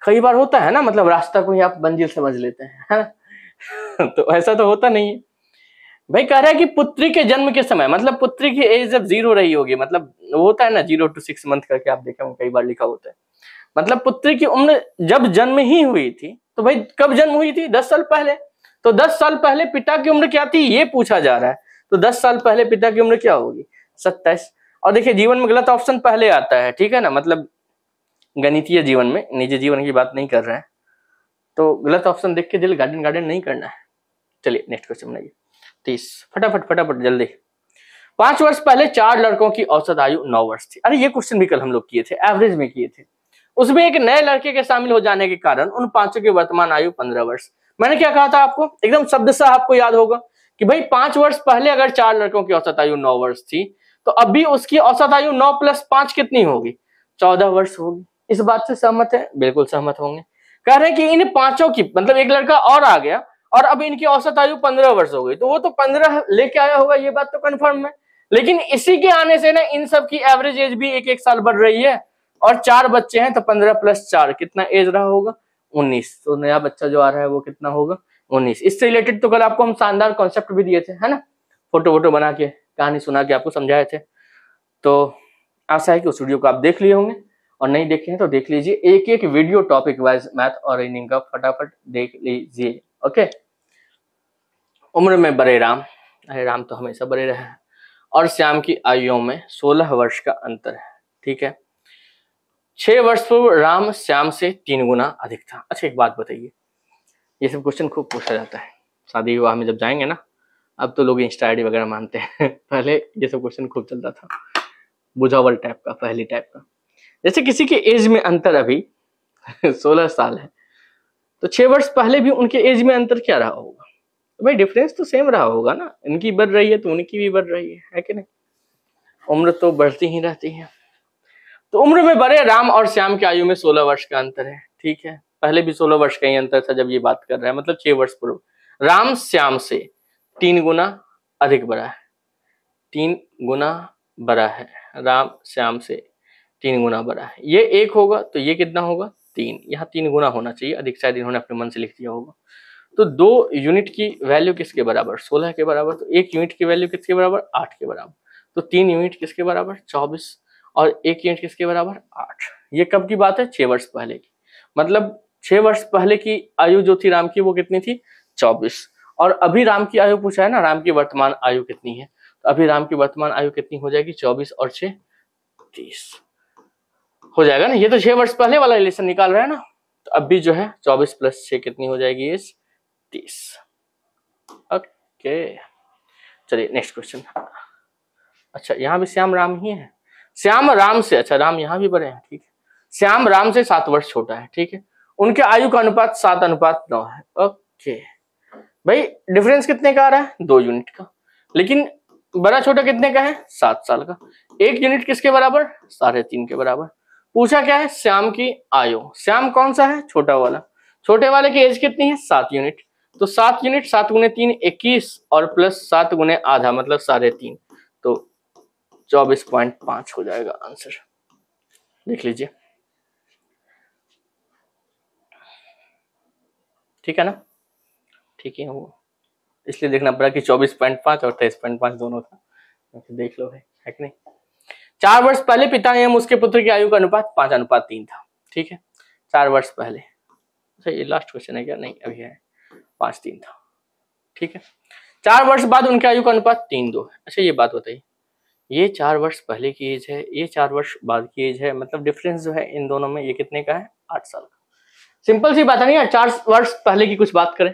कई बार होता है ना, मतलब रास्ता को ही आप मंजिल समझ लेते हैं, है ना तो ऐसा तो होता नहीं है भाई। कह रहा है कि पुत्री के जन्म के समय, मतलब पुत्री की एज जब 0 रही होगी, मतलब वो होता है ना 0 to 6 मंथ करके, आप देखे कई बार लिखा होता है, मतलब पुत्री की उम्र जब जन्म ही हुई थी, तो भाई कब जन्म हुई थी 10 साल पहले, तो 10 साल पहले पिता की उम्र क्या थी ये पूछा जा रहा है, तो 10 साल पहले पिता की उम्र क्या होगी 27। और देखिए जीवन में गलत ऑप्शन पहले आता है, ठीक है ना, मतलब गणितीय जीवन में, निजी जीवन की बात नहीं कर रहे हैं, तो गलत ऑप्शन देख के दिल गार्डन नहीं करना है। चलिए नेक्स्ट क्वेश्चन बनाइए 30, फटाफट जल्दी। 5 वर्ष पहले 4 लड़कों की औसत आयु 9 वर्ष थी। अरे ये क्वेश्चन भी कल हम लोग किए थे, एवरेज में किए थे। उसमें एक नए लड़के के शामिल हो जाने के कारण उन 5 की वर्तमान आयु 15 वर्ष। मैंने क्या कहा था आपको, एकदम शब्दशः आपको याद होगा कि भाई 5 वर्ष पहले अगर 4 लड़कों की औसत आयु 9 वर्ष थी, तो अभी उसकी औसत आयु 9 + 5 कितनी होगी 14 वर्ष होगी। इस बात से सहमत है? बिल्कुल सहमत होंगे। कह रहे हैं कि इन 5 की, मतलब एक लड़का और आ गया और अब इनकी औसत आयु 15 वर्ष हो गई, तो वो तो 15 लेके आया होगा, ये बात तो कंफर्म है। लेकिन इसी के आने से ना इन सब की एवरेज एज भी 1-1 साल बढ़ रही है, और 4 बच्चे हैं, तो 15 + 4 कितना एज रहा होगा 19। तो नया बच्चा जो आ रहा है वो कितना होगा 19। इससे रिलेटेड तो कल आपको हम शानदार कॉन्सेप्ट भी दिए थे, है ना, फोटो बना के, कहानी सुना के आपको समझाए थे। तो आशा है कि उस वीडियो को आप देख लिए होंगे, और नहीं देखे हैं तो देख लीजिए, एक एक वीडियो टॉपिक वाइज मैथ और रीजनिंग का फटाफट देख लीजिए। ओके, उम्र में बड़े राम, अरे राम तो हमेशा बड़े रहे हैं, और श्याम की आयुओं में 16 वर्ष का अंतर है, ठीक है। 6 वर्ष पूर्व राम श्याम से 3 गुना अधिक था। अच्छा एक बात बताइए, ये सब क्वेश्चन खूब पूछा जाता है शादी विवाह में, जब जाएंगे ना, अब तो लोग इंस्टा आईडी वगैरह मानते हैं पहले ये सब क्वेश्चन खूब चलता था, बुझावल टाइप का, पहली टाइप का। जैसे किसी के एज में अंतर अभी 16 साल है, तो 6 वर्ष पहले भी उनके एज में अंतर क्या रहा होगा? तो भाई डिफरेंस तो सेम रहा होगा ना, इनकी बढ़ रही है तो उनकी भी बढ़ रही है कि नहीं, उम्र तो बढ़ती ही रहती है। तो उम्र में बड़े राम और श्याम की आयु में 16 वर्ष का अंतर है, ठीक है। पहले भी 16 वर्ष का ही अंतर था जब ये बात कर रहा है, मतलब 6 वर्ष पूर्व राम श्याम से 3 गुना अधिक बड़ा है, 3 गुना बड़ा है, राम श्याम से 3 गुना बड़ा है। ये 1 होगा तो ये कितना होगा 3, यहाँ 3 गुना होना चाहिए, अधिक शायद इन्होंने अपने मन से लिख दिया होगा। तो 2 यूनिट की वैल्यू किसके बराबर 16 के बराबर, तो 1 यूनिट की वैल्यू किसके बराबर 8 के बराबर, तो 3 यूनिट किसके बराबर 24, और 1 यूनिट किसके बराबर 8। ये कब की बात है 6 वर्ष पहले की, मतलब 6 वर्ष पहले की आयु जो थी राम की वो कितनी थी 24, और अभी राम की आयु पूछा है ना, राम की वर्तमान आयु कितनी है, तो अभी राम की वर्तमान आयु कितनी हो जाएगी 24 और 6 30 हो जाएगा ना। ये तो 6 वर्ष पहले वाला रिलेशन निकाल रहे हैं ना, तो अब भी जो है 24 प्लस 6 कितनी हो जाएगी इस 30। ओके चलिए नेक्स्ट क्वेश्चन। अच्छा यहाँ भी श्याम राम ही है, श्याम राम से, अच्छा राम यहाँ भी बड़े हैं, ठीक है। श्याम राम से 7 वर्ष छोटा है, ठीक है। उनके आयु का अनुपात 7:9 है। ओके भाई डिफरेंस कितने का आ रहा है? 2 यूनिट का, लेकिन बड़ा छोटा कितने का है? 7 साल का। 1 यूनिट किसके बराबर? 3.5 के बराबर। पूछा क्या है? श्याम की आयु। श्याम कौन सा है? छोटा वाला। छोटे वाले की एज कितनी है? 7 यूनिट। तो 7 यूनिट 7 गुने 3 21 और प्लस 7 गुने आधा मतलब 3.5, तो 24.5 हो जाएगा आंसर। देख लीजिए, ठीक है ना? ठीक है, वो इसलिए देखना पड़ा कि 24.5 और 23.5 दोनों था, देख लो है कि नहीं। 4 वर्ष पहले पिता एवं उसके पुत्र की आयु का अनुपात 5:3 था, ठीक है। 4 वर्ष पहले, अच्छा ये लास्ट क्वेश्चन है क्या? नहीं अभी है, 5:3 था, ठीक है। 4 वर्ष बाद उनकी आयु का अनुपात 3:2 है। अच्छा ये बात बताइए, ये 4 वर्ष पहले की एज है, ये 4 वर्ष बाद की एज है, मतलब डिफरेंस जो है इन दोनों में ये कितने का है? 8 साल का। सिंपल सी बात है नहीं यार, 4 वर्ष पहले की कुछ बात करें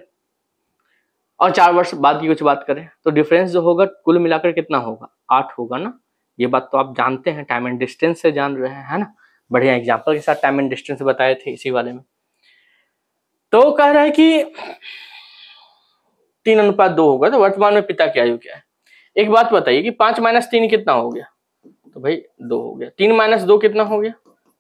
और 4 वर्ष बाद की कुछ बात करें तो डिफरेंस जो होगा कुल मिलाकर कितना होगा? 8 होगा ना। ये बात तो आप जानते हैं, टाइम एंड डिस्टेंस से जान रहे हैं, है ना। बढ़िया एग्जांपल के साथ टाइम एंड डिस्टेंस बताए थे इसी वाले में। तो कह रहा है कि 3:2 होगा, तो वर्तमान में पिता की आयु क्या है? एक बात बताइए कि 5 - 3 कितना हो गया? तो भाई 2 हो गया। 3 - 2 कितना हो गया?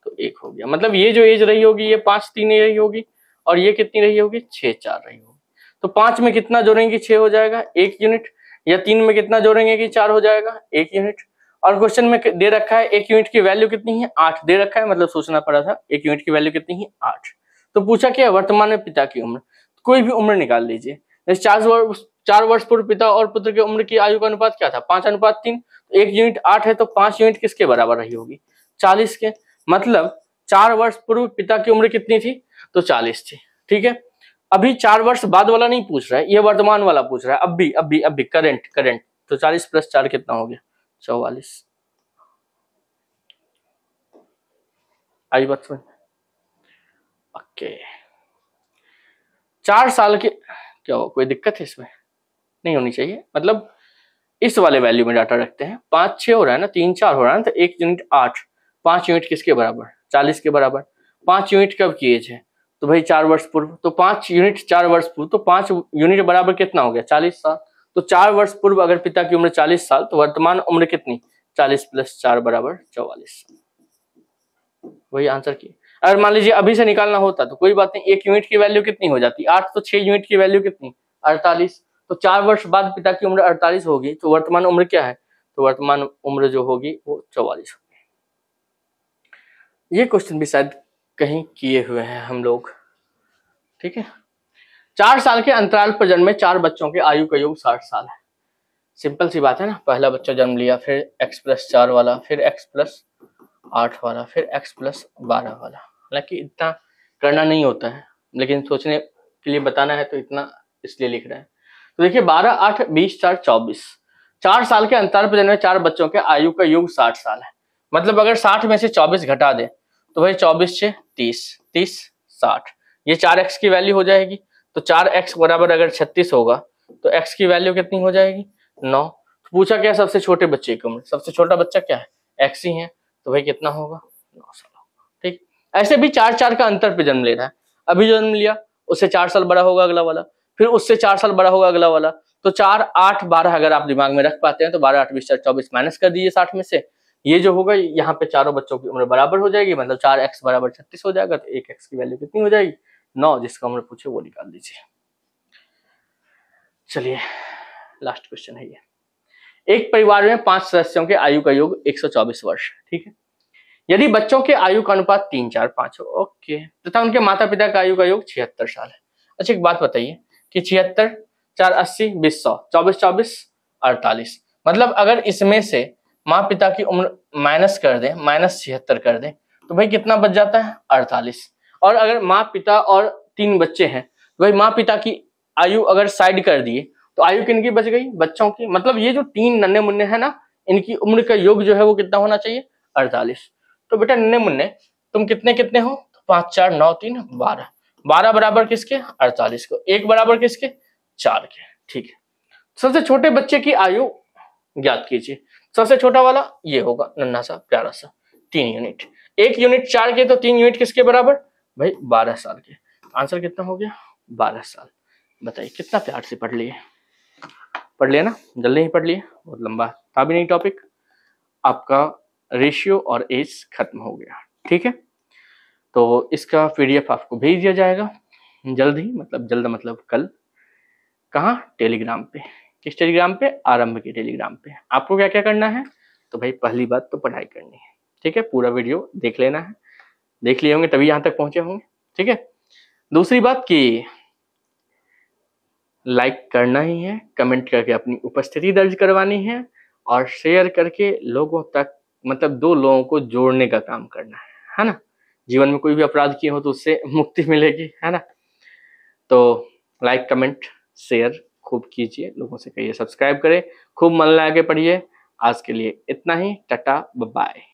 तो 1 हो गया। मतलब ये जो एज रही होगी ये 5:3 रही होगी और ये कितनी रही होगी? 6:4 रही होगी। तो 5 में कितना जोड़ेंगे? 6 हो जाएगा, 1 यूनिट। या 3 में कितना जोड़ेंगे कि 4 हो जाएगा? 1 यूनिट। और क्वेश्चन में दे रखा है 1 यूनिट की वैल्यू कितनी है? 8 दे रखा है, मतलब सोचना पड़ा था 1 यूनिट की वैल्यू कितनी है? 8। तो पूछा क्या? वर्तमान में पिता की उम्र। कोई भी उम्र निकाल लीजिए। 4 वर्ष पूर्व पिता और पुत्र की उम्र की आयु का अनुपात क्या था? 5:3। 1 यूनिट 8 है तो 5 यूनिट किसके बराबर रही होगी? 40 के। मतलब 4 वर्ष पूर्व पिता की उम्र कितनी थी? तो 40 थी, ठीक है। अभी 4 वर्ष बाद वाला नहीं पूछ रहा है, ये वर्तमान वाला पूछ रहा है, अभी करंट। तो 40 + 4 कितना हो गया? 44। आई बात समझ? ओके 4 साल के, क्या हो कोई दिक्कत है इसमें? नहीं होनी चाहिए। मतलब इस वाले वैल्यू में डाटा रखते हैं। 5 6 हो रहा है ना, 3 4 हो रहा है ना, तो 1 यूनिट 8। 5 यूनिट किसके बराबर? 40 के बराबर। 5 यूनिट कब की एज है? तो भाई 4 वर्ष पूर्व। तो 5 यूनिट 4 वर्ष पूर्व, तो 5 यूनिट बराबर कितना हो गया? 40 साल। तो 4 वर्ष पूर्व अगर पिता की उम्र 40 साल तो वर्तमान उम्र कितनी? 40 + 4 बराबर 44। वही आंसर की। अगर मान लीजिए अभी से निकालना होता तो कोई बात नहीं, 1 यूनिट की वैल्यू कितनी हो जाती? 8। तो 6 यूनिट की वैल्यू कितनी? 48। तो 4 वर्ष बाद पिता की उम्र 48 होगी, तो वर्तमान उम्र क्या है? तो वर्तमान उम्र जो होगी वो 44 होगी। ये क्वेश्चन भी शायद कहीं किए हुए हैं हम लोग, ठीक है। 4 साल के अंतराल पर जन्मे 4 बच्चों के आयु का योग 60 साल है। सिंपल सी बात है ना, पहला बच्चा जन्म लिया, फिर x + 4 वाला, फिर x + 8 वाला, फिर x + 12 वाला। हालांकि इतना करना नहीं होता है, लेकिन सोचने के लिए बताना है तो इतना इसलिए लिख रहे हैं। तो देखिए 12 8 20 4 24। 4 साल के अंतराल पर जन्मे 4 बच्चों के आयु का योग 60 साल है। मतलब अगर 60 में से 24 घटा दे तो भाई 24 से 30 30 60, ये 4x की वैल्यू हो जाएगी। तो 4x बराबर अगर 36 होगा तो x की वैल्यू कितनी हो जाएगी? 9। तो पूछा क्या? सबसे छोटे बच्चे की उम्र। सबसे छोटा बच्चा क्या है? x ही है, तो भाई कितना होगा? 9 साल होगा, ठीक। ऐसे भी 4 4 का अंतर पे जन्म ले रहा है। अभी जन्म लिया उससे 4 साल बड़ा होगा अगला वाला, फिर उससे 4 साल बड़ा होगा अगला वाला। तो 4 8 12 अगर आप दिमाग में रख पाते हैं तो 12 8 20 4 24 माइनस कर दीजिए 60 में से। ये जो होगा यहाँ पे चारों बच्चों की उम्र बराबर हो जाएगी, मतलब 4x बराबर 36 हो जाएगा। तो 1x की वैल्यू कितनी हो जाएगी? 9। जिसका उम्र पूछे वो निकाल दीजिए। चलिए लास्ट क्वेश्चन है ये। एक परिवार में 5 सदस्यों के आयु का योग 124 वर्ष, ठीक है। यदि बच्चों के आयु का अनुपात 3 4 5 हो, ओके, तथा उनके माता पिता का आयु का योग 76 साल है। अच्छा एक बात बताइए कि 76 4 80 20 100 24 24 48, मतलब अगर इसमें से माँ पिता की उम्र माइनस कर दें, -76 कर दें, तो भाई कितना बच जाता है? 48। और अगर माँ पिता और 3 बच्चे हैं तो भाई माँ पिता की आयु अगर साइड कर दिए तो आयु किनकी बच गई? बच्चों की। मतलब ये जो 3 नन्हे मुन्ने हैं ना, इनकी उम्र का योग जो है वो कितना होना चाहिए? 48। तो बेटा नन्हे मुन्ने तुम कितने कितने हो? तो 5 4 9 3 12, 12 बराबर किसके 48 को, 1 बराबर किसके 4 के। ठीक है, सबसे छोटे बच्चे की आयु ज्ञात कीजिए। सबसे छोटा वाला ये होगा, नन्हा सा प्यारा सा, 3 यूनिट। 1 यूनिट 4 के, तो 3 यूनिट किसके बराबर भाई 12 साल के। आंसर कितना हो गया 12 साल। बताइए कितना प्यार से पढ़ लिए, पढ़ लिया ना, जल्दी ही पढ़ लिए, बहुत लंबा था भी नहीं टॉपिक। आपका रेशियो और एज खत्म हो गया। ठीक है, तो इसका पीडीएफ आपको भेज दिया जाएगा जल्द ही, मतलब जल्द मतलब कल। कहाँ, टेलीग्राम पे। किस टेलीग्राम पे, आरंभ के टेलीग्राम पे। आपको क्या क्या करना है, तो भाई पहली बात तो पढ़ाई करनी है। ठीक है, पूरा वीडियो देख लेना है, देख लिए होंगे तभी यहाँ तक पहुंचे होंगे। ठीक है, दूसरी बात कि लाइक करना ही है, कमेंट करके अपनी उपस्थिति दर्ज करवानी है, और शेयर करके लोगों तक, मतलब 2 लोगों को जोड़ने का काम करना है ना। जीवन में कोई भी अपराध किए हो तो उससे मुक्ति मिलेगी, है ना। तो लाइक कमेंट शेयर खूब कीजिए, लोगों से कहिए सब्सक्राइब करें, खूब मन लगा के पढ़िए। आज के लिए इतना ही, टाटा बाय।